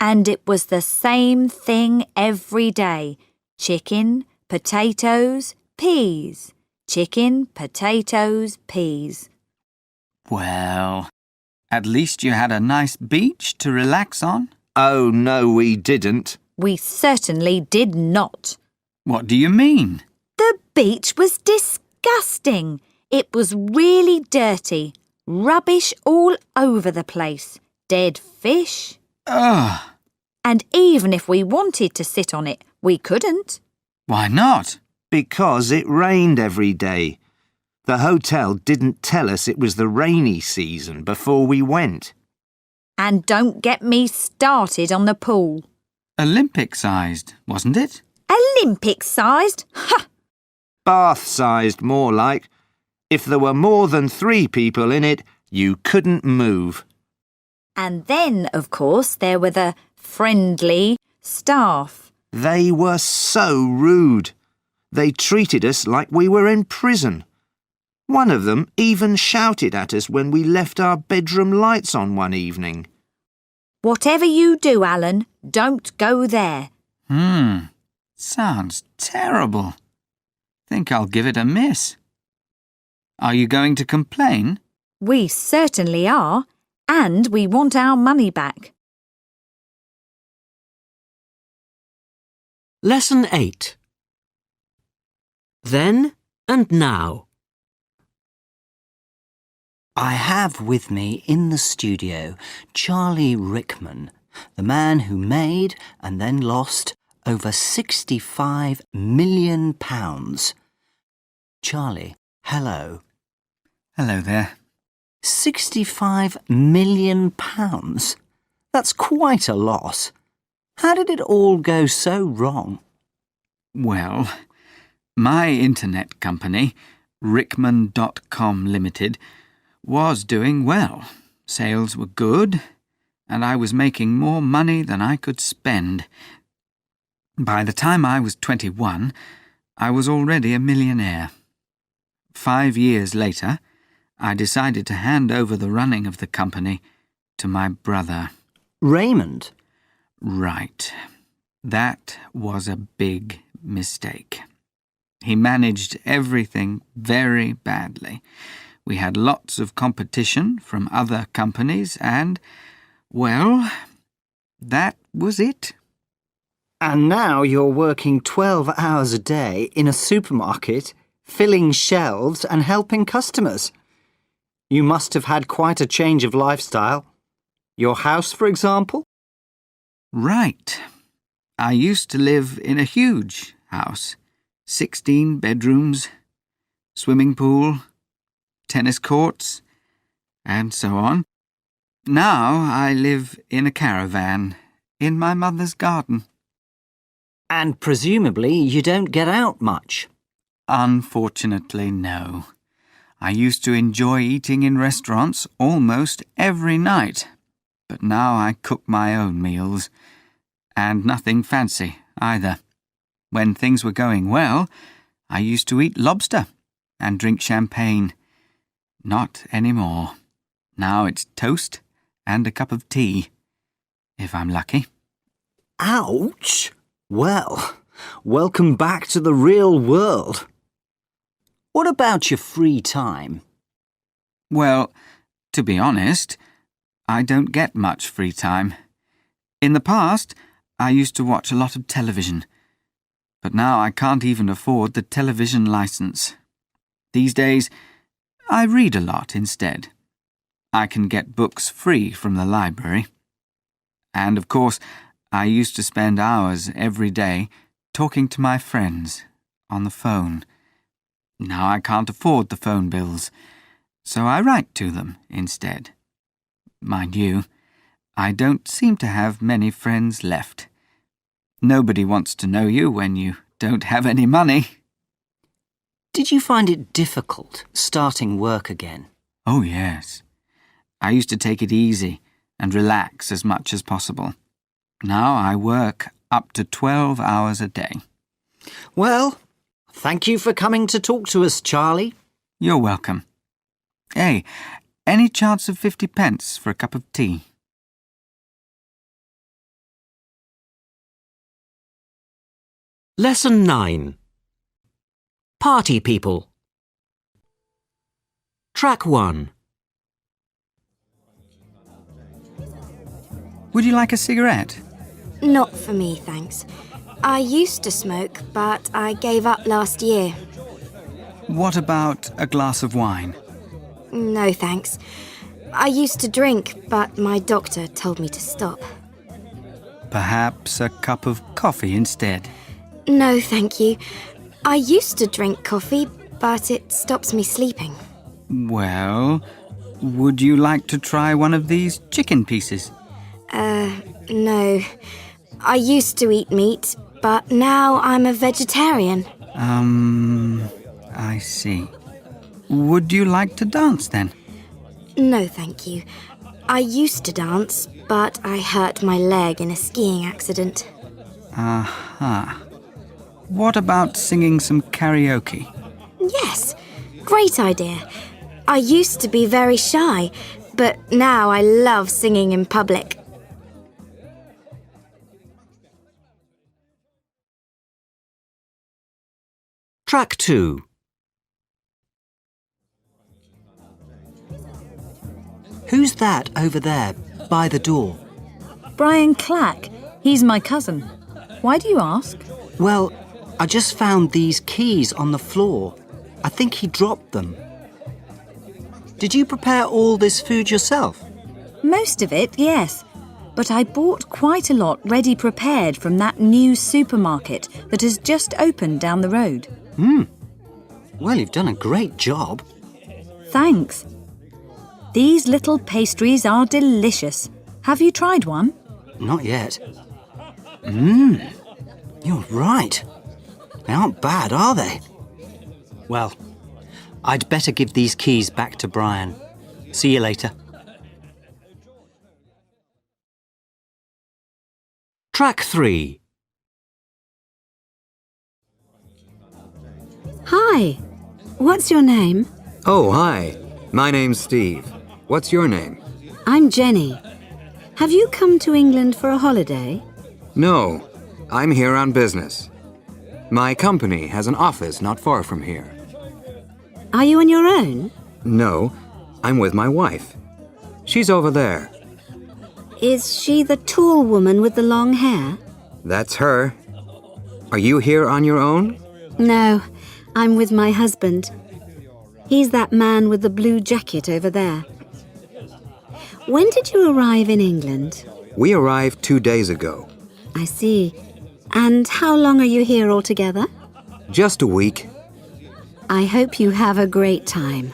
And it was the same thing every day. Chicken, potatoes, peas. Chicken, potatoes, peas. Well, at least you had a nice beach to relax on. Oh, no, we didn't. We certainly did not. What do you mean? The beach was disgusting. It was really dirty. Rubbish all over the place. Dead fish. Ugh. And even if we wanted to sit on it, we couldn't. Why not? Because it rained every day. The hotel didn't tell us it was the rainy season before we went. And don't get me started on the pool. Olympic-sized, wasn't it? Olympic-sized? Ha! Bath-sized, more like. If there were more than 3 people in it, you couldn't move. And then, of course, there were the friendly staff. They were so rude. They treated us like we were in prison. One of them even shouted at us when we left our bedroom lights on one evening. Whatever you do, Alan, don't go there. Sounds terrible. Think I'll give it a miss. Are you going to complain? We certainly are, and we want our money back. Lesson 8. Then and now. I have with me in the studio Charlie Rickman, the man who made and then lost over £65 million. Charlie, hello. Hello there. £65 million? That's quite a loss. How did it all go so wrong? Well, my internet company, Rickman.com Limited, was doing well. Sales were good, and I was making more money than I could spend. By the time I was 21, I was already a millionaire. 5 years later, I decided to hand over the running of the company to my brother. Raymond? Right. That was a big mistake. He managed everything very badly. We had lots of competition from other companies and, well, that was it. And now you're working 12 hours a day in a supermarket, filling shelves and helping customers. You must have had quite a change of lifestyle. Your house, for example? Right. I used to live in a huge house. 16 bedrooms, swimming pool, tennis courts, and so on. Now I live in a caravan in my mother's garden. And presumably you don't get out much. Unfortunately, no. I used to enjoy eating in restaurants almost every night, but now I cook my own meals, and nothing fancy either. When things were going well, I used to eat lobster and drink champagne. Not anymore. Now it's toast and a cup of tea, if I'm lucky. Ouch! Well, welcome back to the real world. What about your free time? Well, to be honest, I don't get much free time. In the past, I used to watch a lot of television, but now I can't even afford the television license. These days, I read a lot instead. I can get books free from the library. And of course, I used to spend hours every day talking to my friends on the phone. Now I can't afford the phone bills, so I write to them instead. Mind you, I don't seem to have many friends left. Nobody wants to know you when you don't have any money. Did you find it difficult starting work again? Oh, yes. I used to take it easy and relax as much as possible. Now I work up to 12 hours a day. Well, thank you for coming to talk to us, Charlie. You're welcome. Hey, any chance of 50 pence for a cup of tea? Lesson 9. Party people. Track 1. Would you like a cigarette? Not for me, thanks. I used to smoke, but I gave up last year. What about a glass of wine? No, thanks. I used to drink, but my doctor told me to stop. Perhaps a cup of coffee instead? No, thank you. I used to drink coffee, but it stops me sleeping. Well, would you like to try one of these chicken pieces? No. I used to eat meat, but now I'm a vegetarian. I see. Would you like to dance then? No, thank you. I used to dance, but I hurt my leg in a skiing accident. Aha. What about singing some karaoke? Yes, great idea. I used to be very shy, but now I love singing in public. Track 2. Who's that over there, by the door? Brian Clack. He's my cousin. Why do you ask? Well, I just found these keys on the floor. I think he dropped them. Did you prepare all this food yourself? Most of it, yes. But I bought quite a lot ready prepared from that new supermarket that has just opened down the road. Well, you've done a great job. Thanks. These little pastries are delicious. Have you tried one? Not yet. You're right. They aren't bad, are they? Well, I'd better give these keys back to Brian. See you later. Track 3. Hi. What's your name? Oh, hi. My name's Steve. What's your name? I'm Jenny. Have you come to England for a holiday? No, I'm here on business. My company has an office not far from here. Are you on your own? No, I'm with my wife. She's over there. Is she the tall woman with the long hair? That's her. Are you here on your own? No, I'm with my husband. He's that man with the blue jacket over there. When did you arrive in England? We arrived 2 days ago. I see. And how long are you here altogether? Just a week. I hope you have a great time.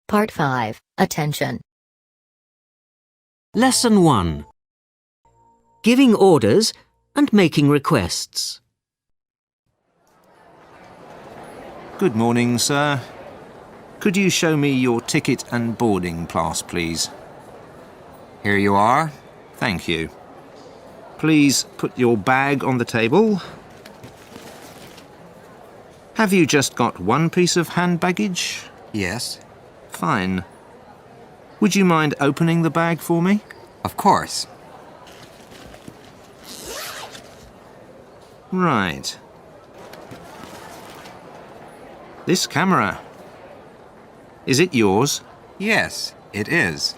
Part 5. Attention. Lesson 1. Giving orders and making requests. Good morning, sir. Could you show me your ticket and boarding pass, please? Here you are. Thank you. Please put your bag on the table. Have you just got one piece of hand baggage? Yes. Fine. Would you mind opening the bag for me? Of course. Right. This camera. Is it yours? Yes, it is.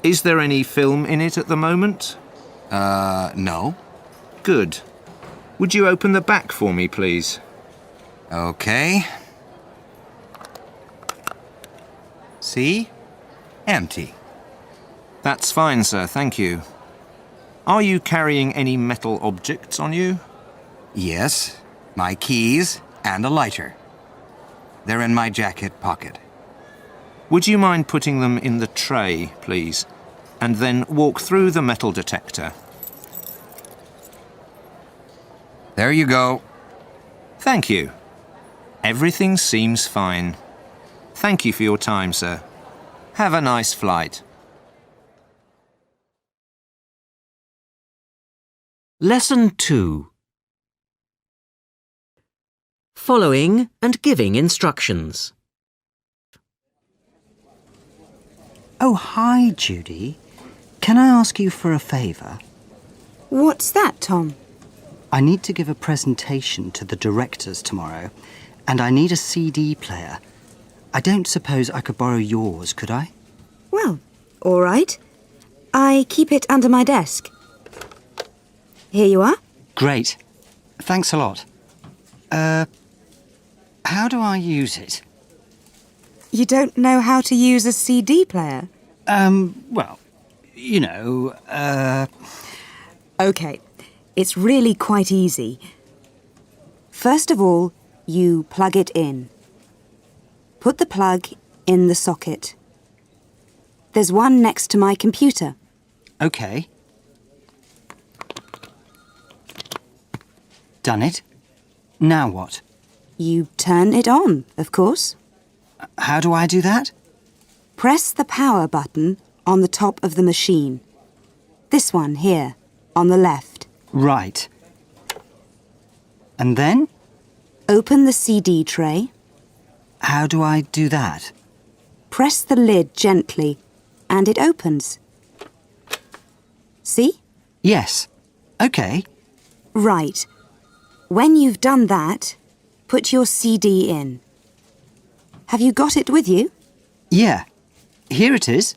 Is there any film in it at the moment? No. Good. Would you open the back for me, please? Okay. See? Empty. That's fine, sir, thank you. Are you carrying any metal objects on you? Yes, my keys and a lighter. They're in my jacket pocket. Would you mind putting them in the tray, please? And then walk through the metal detector. There you go. Thank you. Everything seems fine. Thank you for your time, sir. Have a nice flight. Lesson 2. Following and giving instructions. Oh, hi, Judy. Can I ask you for a favour? What's that, Tom? I need to give a presentation to the directors tomorrow, and I need a CD player. I don't suppose I could borrow yours, could I? Well, all right. I keep it under my desk. Here you are. Great. Thanks a lot. How do I use it? You don't know how to use a CD player? Well, you know, OK, it's really quite easy. First of all, you plug it in. Put the plug in the socket. There's one next to my computer. OK. Done it. Now what? You turn it on, of course. How do I do that? Press the power button on the top of the machine. This one here, on the left. Right. And then? Open the CD tray. How do I do that? Press the lid gently, and it opens. See? Yes. OK. Right. When you've done that, put your CD in. Have you got it with you? Yeah. Here it is.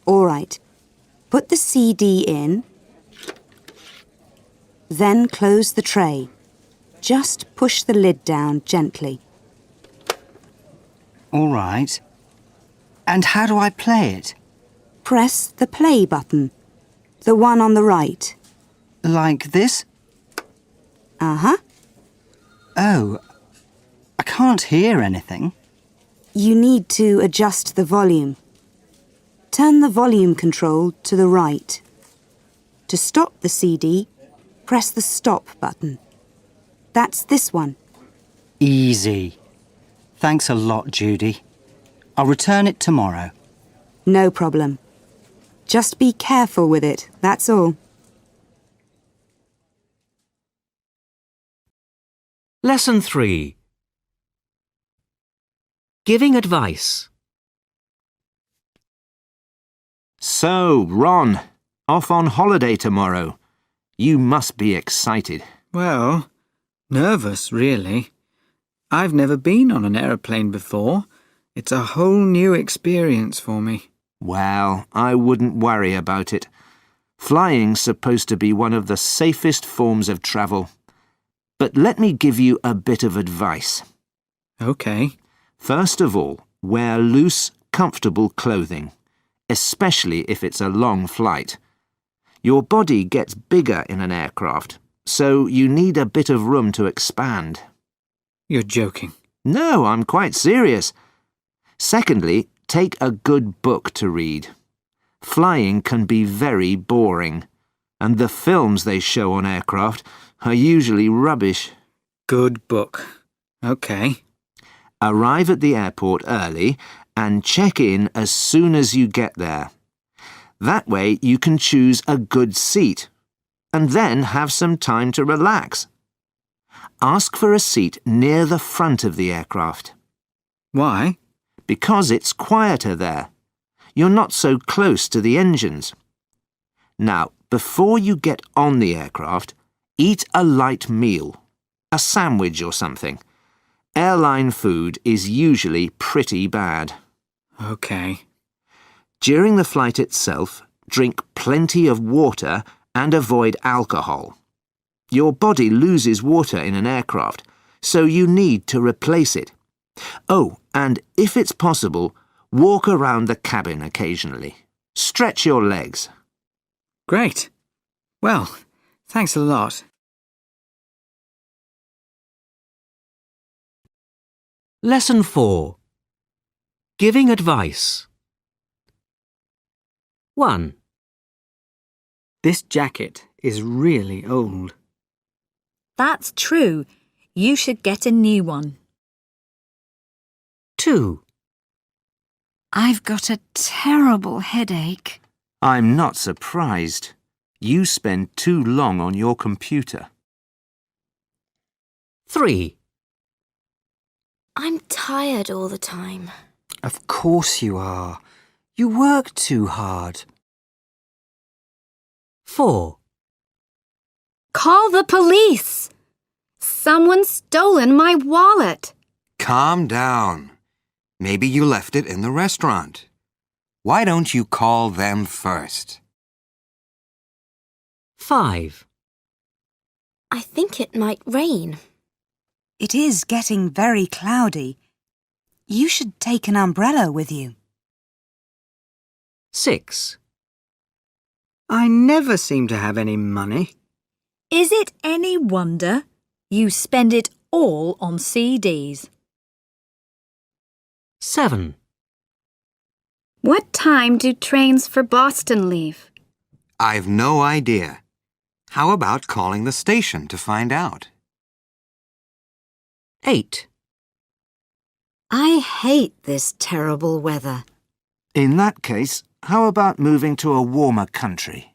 All right. Put the CD in, then close the tray. Just push the lid down gently. All right. And how do I play it? Press the play button, the one on the right. Like this? Uh-huh. Oh, I can't hear anything. You need to adjust the volume. Turn the volume control to the right. To stop the CD, press the stop button. That's this one. Easy. Thanks a lot, Judy. I'll return it tomorrow. No problem. Just be careful with it, that's all. Lesson 3. Giving advice. So, Ron, off on holiday tomorrow. You must be excited. Well, nervous, really. I've never been on an aeroplane before. It's a whole new experience for me. Well, I wouldn't worry about it. Flying's supposed to be one of the safest forms of travel. But let me give you a bit of advice. OK. First of all, wear loose, comfortable clothing, especially if it's a long flight. Your body gets bigger in an aircraft, so you need a bit of room to expand. You're joking. No, I'm quite serious. Secondly, take a good book to read. Flying can be very boring, and the films they show on aircraft are usually rubbish. Good book. OK. Arrive at the airport early and check in as soon as you get there. That way you can choose a good seat, and then have some time to relax. Ask for a seat near the front of the aircraft. Why? Because it's quieter there. You're not so close to the engines. Now, before you get on the aircraft, eat a light meal, a sandwich or something. Airline food is usually pretty bad. OK. During the flight itself, drink plenty of water and avoid alcohol. Your body loses water in an aircraft, so you need to replace it. Oh, and if it's possible, walk around the cabin occasionally. Stretch your legs. Great. Well, thanks a lot. Lesson 4. Giving advice. 1. This jacket is really old. That's true. You should get a new one. 2. I've got a terrible headache. I'm not surprised. You spend too long on your computer. 3. I'm tired all the time. Of course you are. You work too hard. 4. Call the police! Someone's stolen my wallet. Calm down. Maybe you left it in the restaurant. Why don't you call them first? 5. I think it might rain. It is getting very cloudy. You should take an umbrella with you. 6. I never seem to have any money. Is it any wonder you spend it all on CDs? 7. What time do trains for Boston leave? I've no idea. How about calling the station to find out? 8. I hate this terrible weather. In that case, how about moving to a warmer country?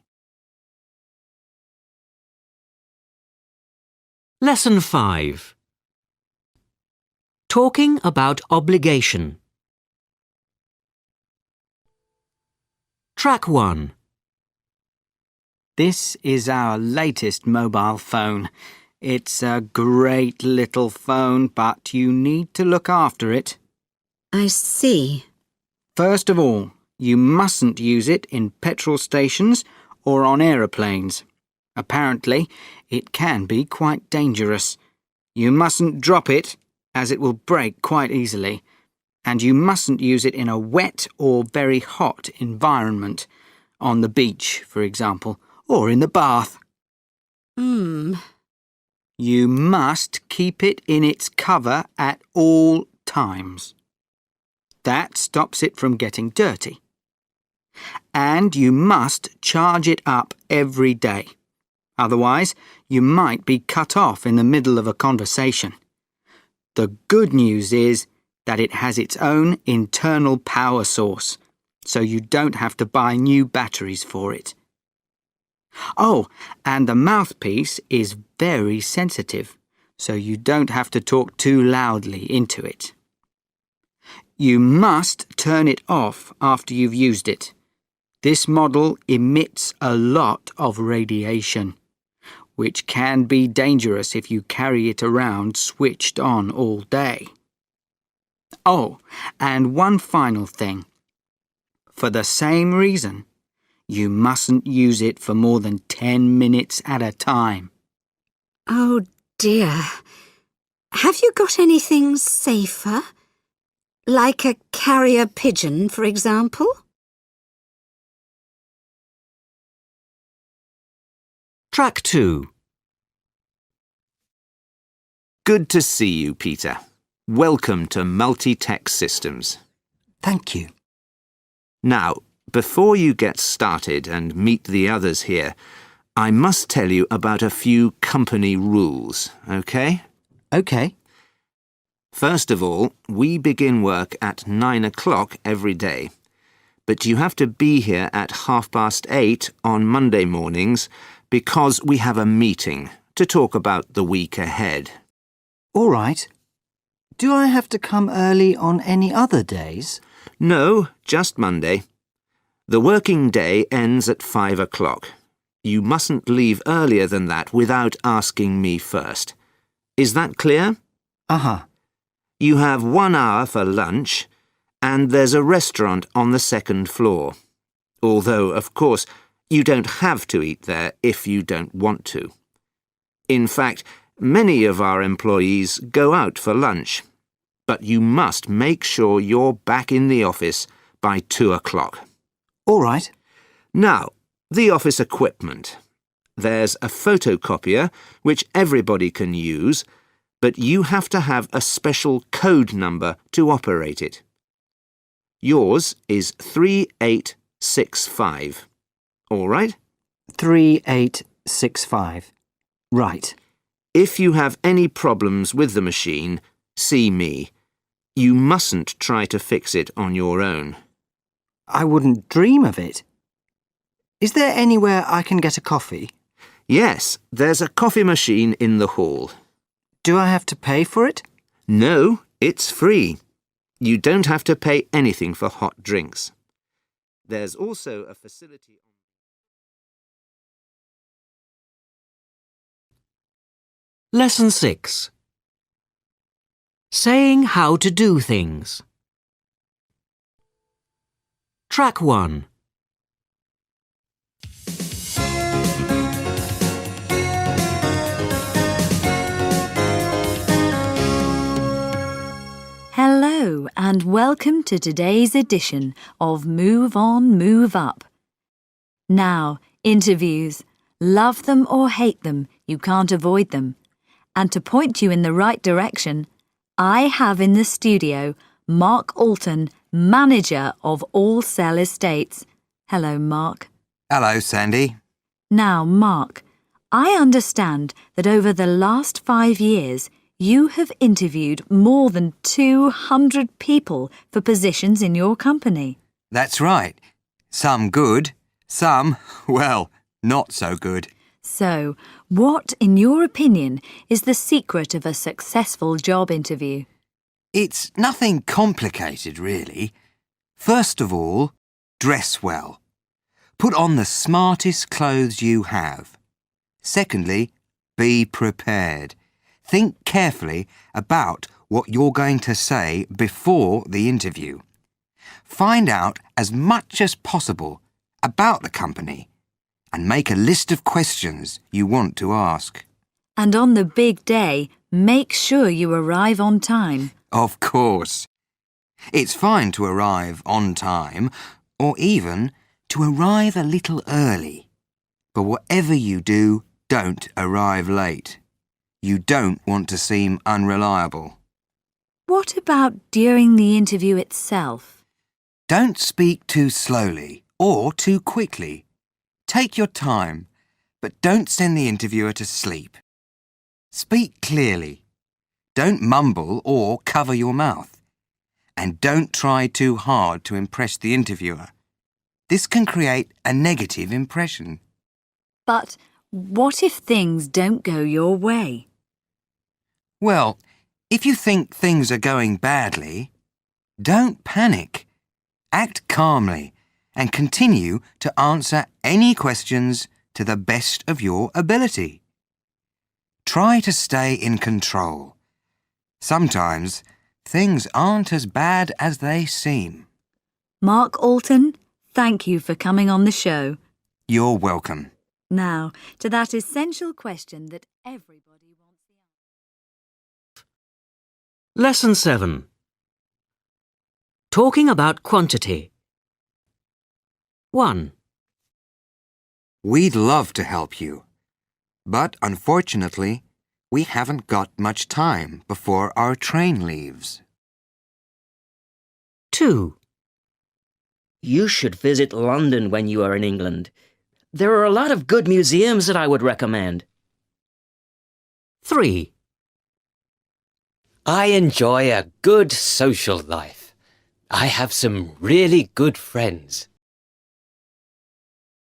Lesson 5. Talking about obligation. Track 1. This is our latest mobile phone. It's a great little phone, but you need to look after it. I see. First of all, you mustn't use it in petrol stations or on aeroplanes. Apparently, it can be quite dangerous. You mustn't drop it, as it will break quite easily. And you mustn't use it in a wet or very hot environment, on the beach, for example, or in the bath. You must keep it in its cover at all times. That stops it from getting dirty. And you must charge it up every day. Otherwise, you might be cut off in the middle of a conversation. The good news is that it has its own internal power source, so you don't have to buy new batteries for it. Oh, and the mouthpiece is very sensitive, so you don't have to talk too loudly into it. You must turn it off after you've used it. This model emits a lot of radiation, which can be dangerous if you carry it around switched on all day. Oh, and one final thing. For the same reason, you mustn't use it for more than 10 minutes at a time. Oh dear. Have you got anything safer? Like a carrier pigeon, for example? Track 2. Good to see you, Peter. Welcome to Multi-Tech Systems. Thank you. Now, before you get started and meet the others here, I must tell you about a few company rules, okay? OK. First of all, we begin work at 9 o'clock every day. But you have to be here at 8:30 on Monday mornings because we have a meeting to talk about the week ahead. All right. Do I have to come early on any other days? No, just Monday. The working day ends at 5 o'clock. You mustn't leave earlier than that without asking me first. Is that clear? Uh-huh. You have 1 hour for lunch, and there's a restaurant on the second floor. Although, of course, you don't have to eat there if you don't want to. In fact, many of our employees go out for lunch. But you must make sure you're back in the office by 2 o'clock. All right. Now, the office equipment. There's a photocopier, which everybody can use, but you have to have a special code number to operate it. Yours is 3865. All right? 3865. Right. If you have any problems with the machine, see me. You mustn't try to fix it on your own. I wouldn't dream of it. Is there anywhere I can get a coffee? Yes, there's a coffee machine in the hall. Do I have to pay for it? No, it's free. You don't have to pay anything for hot drinks. There's also a facility... Lesson 6. Saying how to do things. Track 1. Hello and welcome to today's edition of Move On, Move Up. Now, interviews. Love them or hate them, you can't avoid them. And to point you in the right direction, I have in the studio Mark Alton, manager of All Cell Estates. Hello, Mark. Hello, Sandy. Now, Mark, I understand that over the last 5 years, You have interviewed more than 200 people for positions in your company. That's right. Some good, some, well, not so good. So, what, in your opinion, is the secret of a successful job interview? It's nothing complicated, really. First of all, dress well. Put on the smartest clothes you have. Secondly, be prepared. Think carefully about what you're going to say before the interview. Find out as much as possible about the company and make a list of questions you want to ask. And on the big day, make sure you arrive on time. Of course. It's fine to arrive on time or even to arrive a little early. But whatever you do, don't arrive late. You don't want to seem unreliable. What about during the interview itself? Don't speak too slowly or too quickly. Take your time, but don't send the interviewer to sleep. Speak clearly. Don't mumble or cover your mouth. And don't try too hard to impress the interviewer. This can create a negative impression. But what if things don't go your way? Well, if you think things are going badly, don't panic. Act calmly and continue to answer any questions to the best of your ability. Try to stay in control. Sometimes things aren't as bad as they seem. Mark Alton, thank you for coming on the show. You're welcome. Now, to that essential question that everybody wants the answer. Lesson 7. Talking about quantity. 1. We'd love to help you, but unfortunately, we haven't got much time before our train leaves. 2. You should visit London when you are in England. There are a lot of good museums that I would recommend. 3. I enjoy a good social life. I have some really good friends.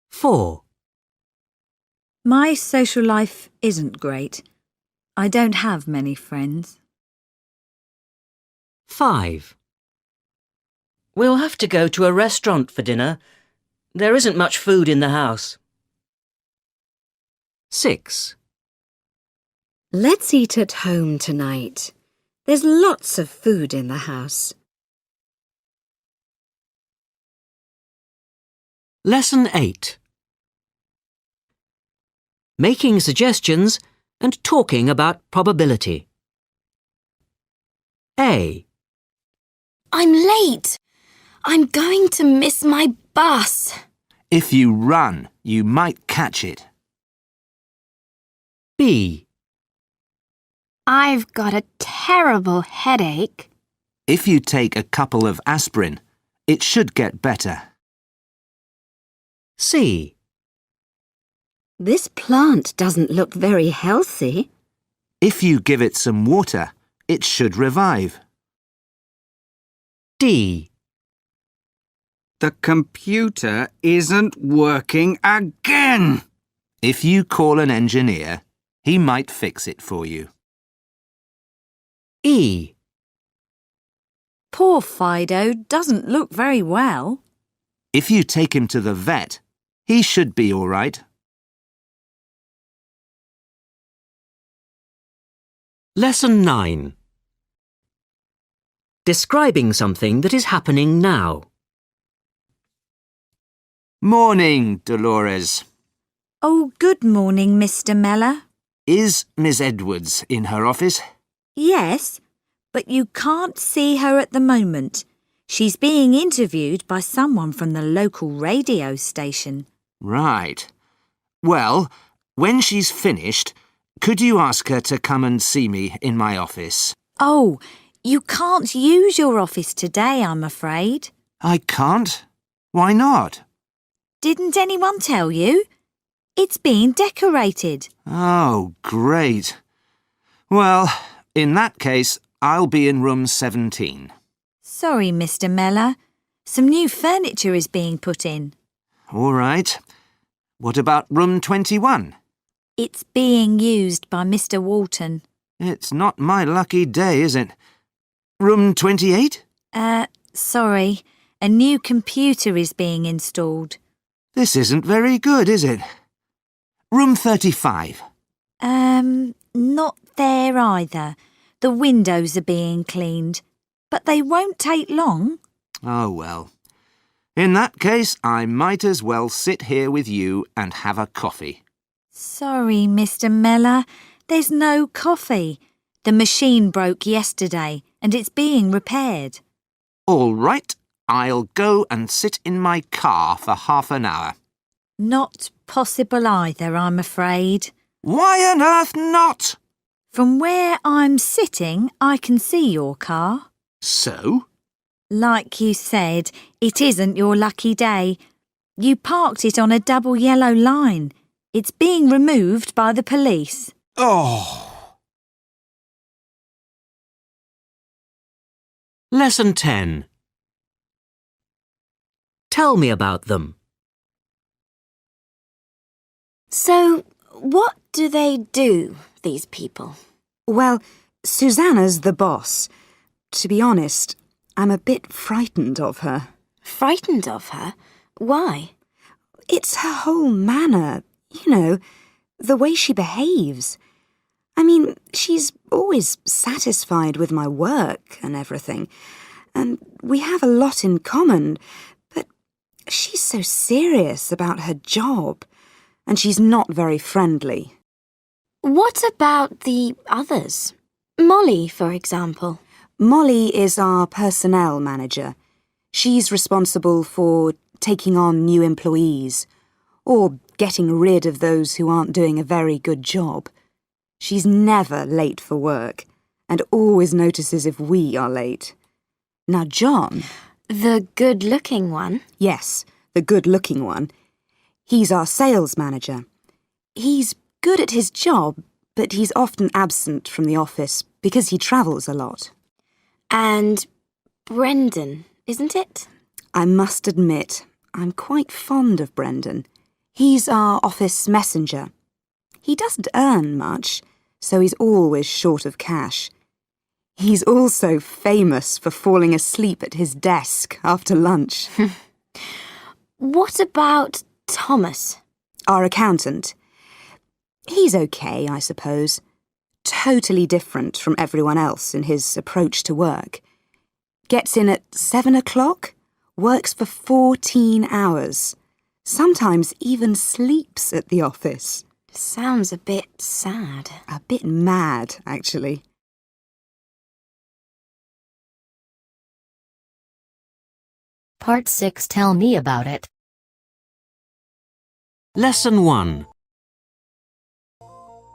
4. My social life isn't great. I don't have many friends. 5. We'll have to go to a restaurant for dinner. There isn't much food in the house. 6. Let's eat at home tonight. There's lots of food in the house. Lesson 8. Making suggestions and talking about probability. A. I'm late. I'm going to miss my bus. If you run, you might catch it. B. I've got a terrible headache. If you take a couple of aspirin, it should get better. C. This plant doesn't look very healthy. If you give it some water, it should revive. D. The computer isn't working again. If you call an engineer, he might fix it for you. E. Poor Fido doesn't look very well. If you take him to the vet, he should be all right. Lesson 9. Describing something that is happening now. Morning, Dolores. Oh, good morning, Mr. Meller. Is Miss Edwards in her office? Yes, but you can't see her at the moment. She's being interviewed by someone from the local radio station. Right. Well, when she's finished, could you ask her to come and see me in my office? Oh, you can't use your office today, I'm afraid. I can't? Why not? Didn't anyone tell you? It's being decorated. Oh, great. Well, In that case, I'll be in room 17. Sorry, Mr. Meller. Some new furniture is being put in. All right. What about room 21? It's being used by Mr. Walton. It's not my lucky day, is it? Room 28? Sorry. A new computer is being installed. This isn't very good, is it? Room 35? Not there either. The windows are being cleaned. But they won't take long. Oh, well. In that case, I might as well sit here with you and have a coffee. Sorry, Mr. Meller. There's no coffee. The machine broke yesterday and it's being repaired. All right. I'll go and sit in my car for half an hour. Not possible either, I'm afraid. Why on earth not? From where I'm sitting, I can see your car. So? Like you said, it isn't your lucky day. You parked it on a double yellow line. It's being removed by the police. Oh! Lesson 10. Tell me about them. So, what do they do, these people? Well, Susanna's the boss. To be honest, I'm a bit frightened of her. Frightened of her? Why? It's her whole manner, you know, the way she behaves. I mean, she's always satisfied with my work and everything, and we have a lot in common, but she's so serious about her job, and she's not very friendly. What about the others? Molly, for example. Molly is our personnel manager. She's responsible for taking on new employees, or getting rid of those who aren't doing a very good job. She's never late for work, and always notices if we are late. Now John... The good-looking one? Yes, the good-looking one. He's our sales manager. He's good at his job, but he's often absent from the office because he travels a lot. And Brendan, isn't it? I must admit, I'm quite fond of Brendan. He's our office messenger. He doesn't earn much, so he's always short of cash. He's also famous for falling asleep at his desk after lunch. What about Thomas? Our accountant. He's okay, I suppose. Totally different from everyone else in his approach to work. Gets in at 7 o'clock, works for 14 hours. Sometimes even sleeps at the office. Sounds a bit sad. A bit mad, actually. Part 6. Tell me about it. Lesson 1.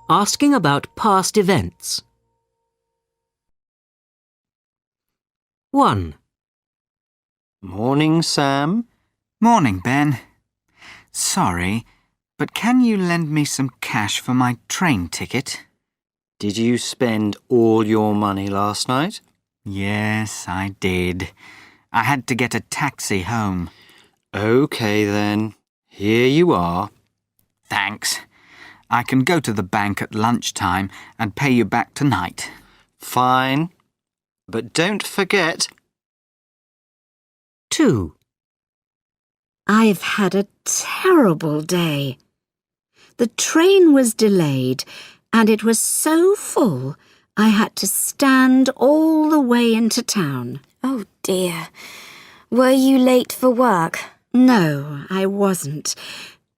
Asking about past events. 1. Morning, Sam. Morning, Ben. Sorry, but can you lend me some cash for my train ticket? Did you spend all your money last night? Yes, I did. I had to get a taxi home. OK, then. Here you are. Thanks. I can go to the bank at lunchtime and pay you back tonight. Fine. But don't forget. 2. I've had a terrible day. The train was delayed and it was so full I had to stand all the way into town. Oh dear. Were you late for work? No, I wasn't.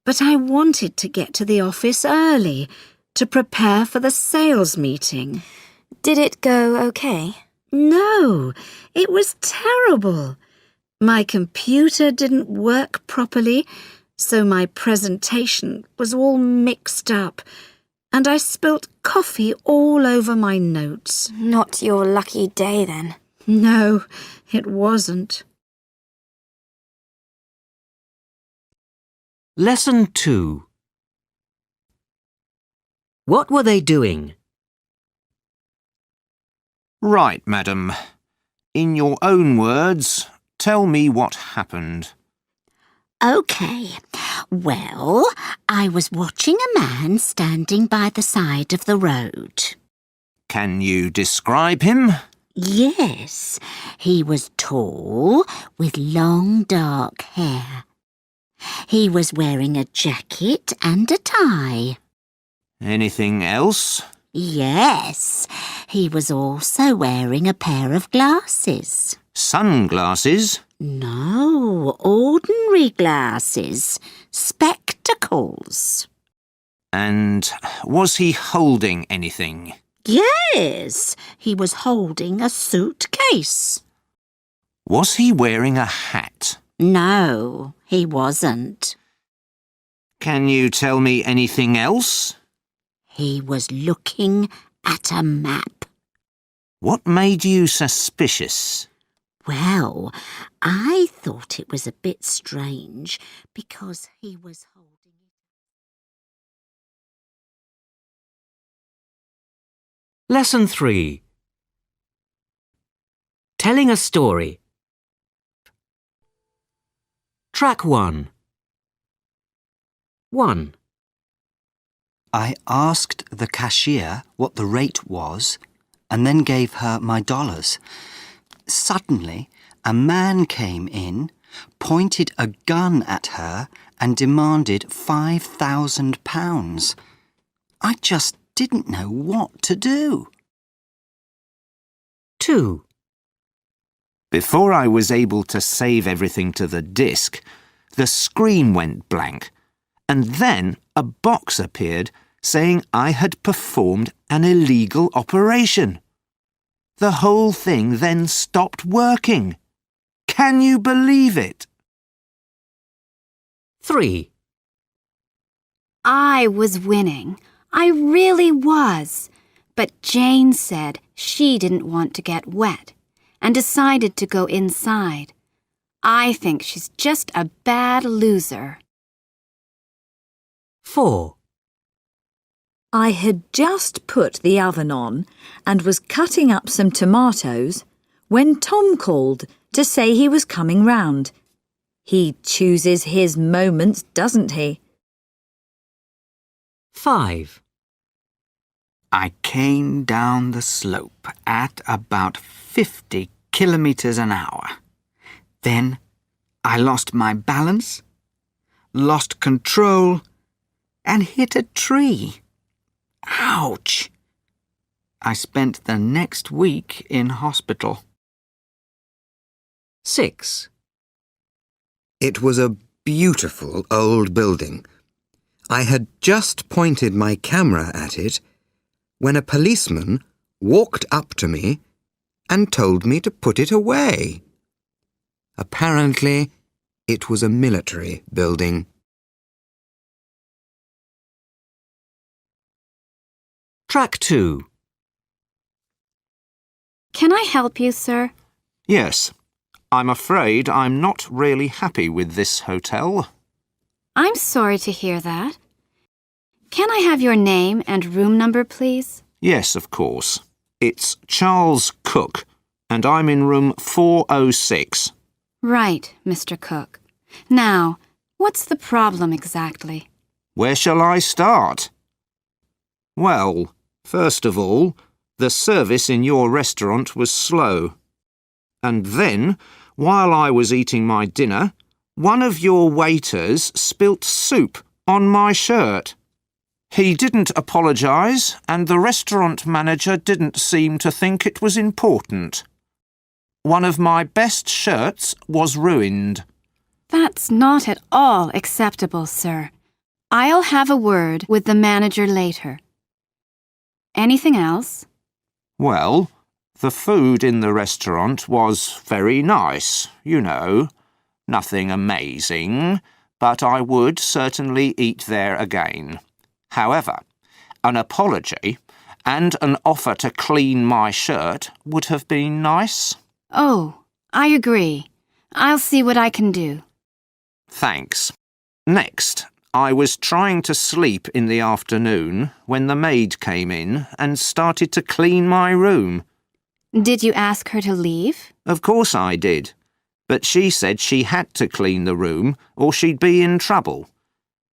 But I wanted to get to the office early to prepare for the sales meeting. Did it go okay? No, it was terrible. My computer didn't work properly, so my presentation was all mixed up, and I spilt coffee all over my notes. Not your lucky day, then. No, it wasn't. Lesson 2. What were they doing? Right, madam. In your own words, tell me what happened. OK. Well, I was watching a man standing by the side of the road. Can you describe him? Yes, he was tall, with long dark hair. He was wearing a jacket and a tie. Anything else? Yes, he was also wearing a pair of glasses. Sunglasses? No, ordinary glasses. Spectacles. And was he holding anything? Yes, he was holding a suitcase. Was he wearing a hat? No, he wasn't. Can you tell me anything else? He was looking at a map. What made you suspicious? Well, I thought it was a bit strange because he was holding it. Lesson 3. Telling a story. Track 1. 1. I asked the cashier what the rate was and then gave her my dollars. Suddenly, a man came in, pointed a gun at her and demanded £5,000. I just didn't know what to do. 2. Before I was able to save everything to the disk, the screen went blank, and then a box appeared saying I had performed an illegal operation. The whole thing then stopped working. Can you believe it? 3. I was winning. I really was. But Jane said she didn't want to get wet and decided to go inside. I think she's just a bad loser. 4. I had just put the oven on and was cutting up some tomatoes when Tom called to say he was coming round. He chooses his moments, doesn't he? 5. I came down the slope at about 50 kilometres an hour. Then I lost my balance, lost control, and hit a tree. Ouch! I spent the next week in hospital. 6. It was a beautiful old building. I had just pointed my camera at it when a policeman walked up to me and told me to put it away. Apparently, it was a military building. Track 2. Can I help you, sir? Yes. I'm afraid I'm not really happy with this hotel. I'm sorry to hear that. Can I have your name and room number, please? Yes, of course. It's Charles Cook, and I'm in room 406. Right, Mr. Cook. Now, what's the problem exactly? Where shall I start? Well, first of all, the service in your restaurant was slow. And then, while I was eating my dinner, one of your waiters spilt soup on my shirt. He didn't apologise, and the restaurant manager didn't seem to think it was important. One of my best shirts was ruined. That's not at all acceptable, sir. I'll have a word with the manager later. Anything else? Well, the food in the restaurant was very nice, you know. Nothing amazing, but I would certainly eat there again. However, an apology and an offer to clean my shirt would have been nice. Oh, I agree. I'll see what I can do. Thanks. Next, I was trying to sleep in the afternoon when the maid came in and started to clean my room. Did you ask her to leave? Of course I did. But she said she had to clean the room or she'd be in trouble.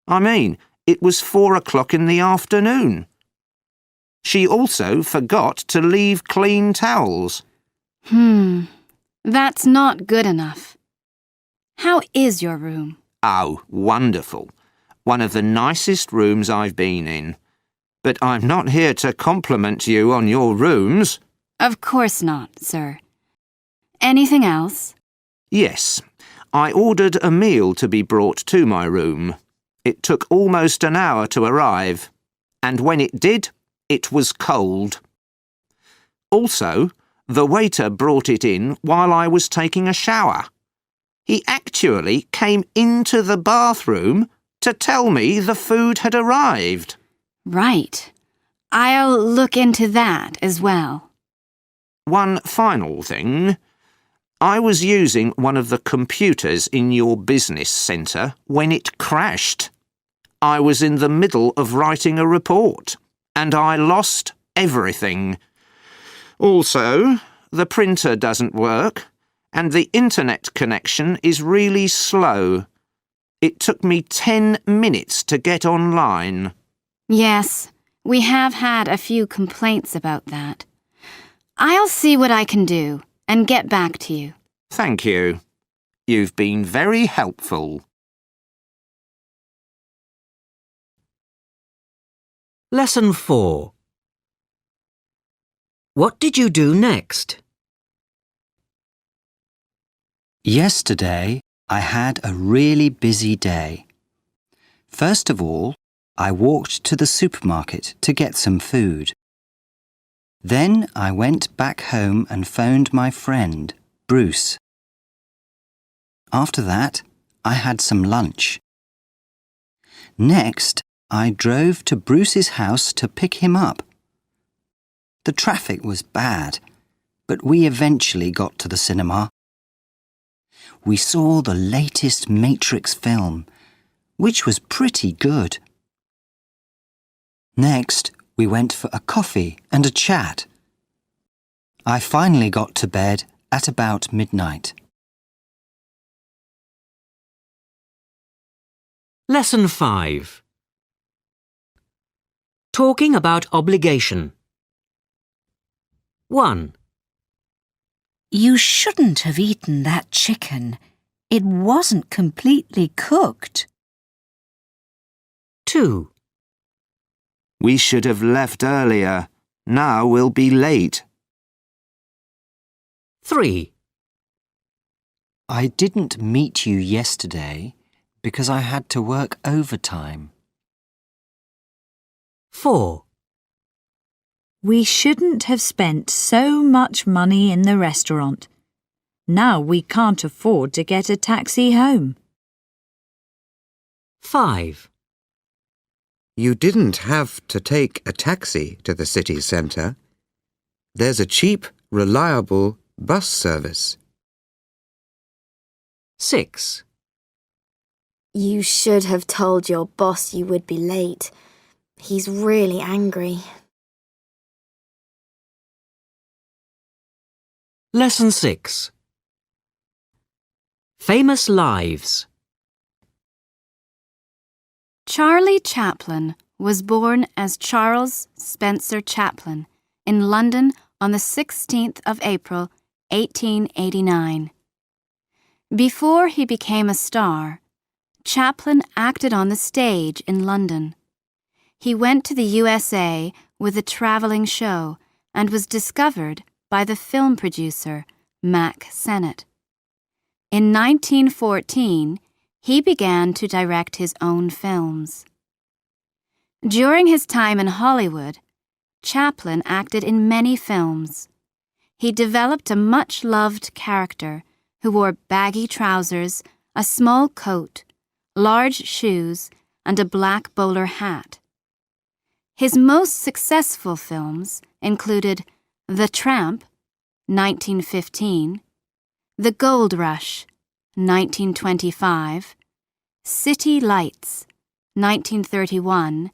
I mean, it was 4 o'clock in the afternoon. She also forgot to leave clean towels. That's not good enough. How is your room? Oh, wonderful. One of the nicest rooms I've been in. But I'm not here to compliment you on your rooms. Of course not, sir. Anything else? Yes, I ordered a meal to be brought to my room. It took almost an hour to arrive, and when it did, it was cold. Also, the waiter brought it in while I was taking a shower. He actually came into the bathroom to tell me the food had arrived. Right. I'll look into that as well. One final thing. I was using one of the computers in your business centre when it crashed. I was in the middle of writing a report, and I lost everything. Also, the printer doesn't work, and the internet connection is really slow. It took me 10 minutes to get online. Yes, we have had a few complaints about that. I'll see what I can do and get back to you. Thank you. You've been very helpful. Lesson 4. What did you do next? Yesterday, I had a really busy day. First of all, I walked to the supermarket to get some food. Then I went back home and phoned my friend, Bruce. After that, I had some lunch. Next, I drove to Bruce's house to pick him up. The traffic was bad, but we eventually got to the cinema. We saw the latest Matrix film, which was pretty good. Next, we went for a coffee and a chat. I finally got to bed at about midnight. Lesson 5. Talking about obligation. 1. You shouldn't have eaten that chicken. It wasn't completely cooked. 2. We should have left earlier. Now we'll be late. 3. I didn't meet you yesterday because I had to work overtime. 4. We shouldn't have spent so much money in the restaurant. Now we can't afford to get a taxi home. 5. You didn't have to take a taxi to the city centre. There's a cheap, reliable bus service. 6. You should have told your boss you would be late. He's really angry. Lesson 6. Famous Lives. Charlie Chaplin was born as Charles Spencer Chaplin in London on the 16th of April, 1889. Before he became a star, Chaplin acted on the stage in London. He went to the USA with a traveling show and was discovered by the film producer Mack Sennett. In 1914, he began to direct his own films. During his time in Hollywood, Chaplin acted in many films. He developed a much-loved character who wore baggy trousers, a small coat, large shoes, and a black bowler hat. His most successful films included The Tramp, 1915, The Gold Rush, 1925, City Lights, 1931,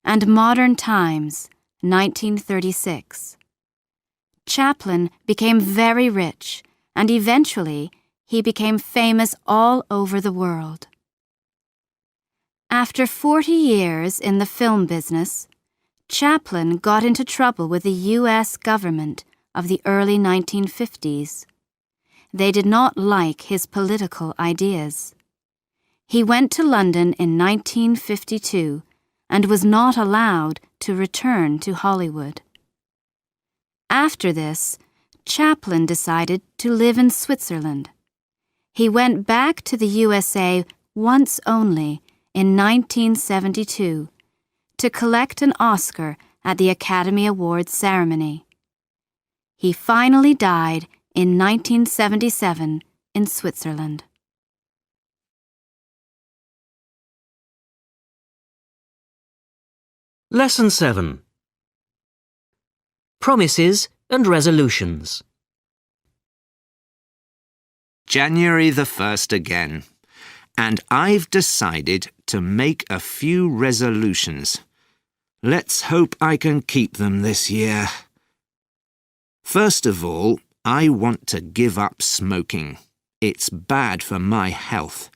and Modern Times, 1936. Chaplin became very rich, and eventually he became famous all over the world. After 40 years in the film business, Chaplin got into trouble with the U.S. government of the early 1950s. They did not like his political ideas. He went to London in 1952 and was not allowed to return to Hollywood. After this, Chaplin decided to live in Switzerland. He went back to the USA once only in 1972 to collect an Oscar at the Academy Awards ceremony. He finally died in 1977 in Switzerland. Lesson 7. Promises and resolutions. January the 1st again, and I've decided to make a few resolutions. Let's hope I can keep them this year. First of all, I want to give up smoking. It's bad for my health.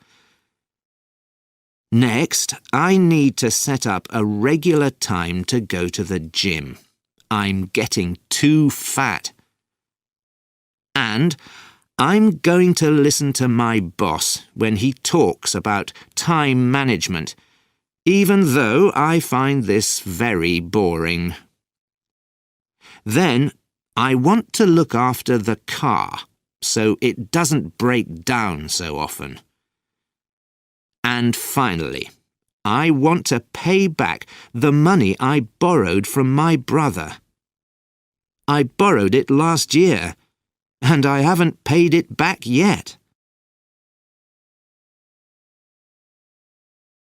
Next, I need to set up a regular time to go to the gym. I'm getting too fat. And I'm going to listen to my boss when he talks about time management, even though I find this very boring. Then, I want to look after the car so it doesn't break down so often. And finally, I want to pay back the money I borrowed from my brother. I borrowed it last year, and I haven't paid it back yet.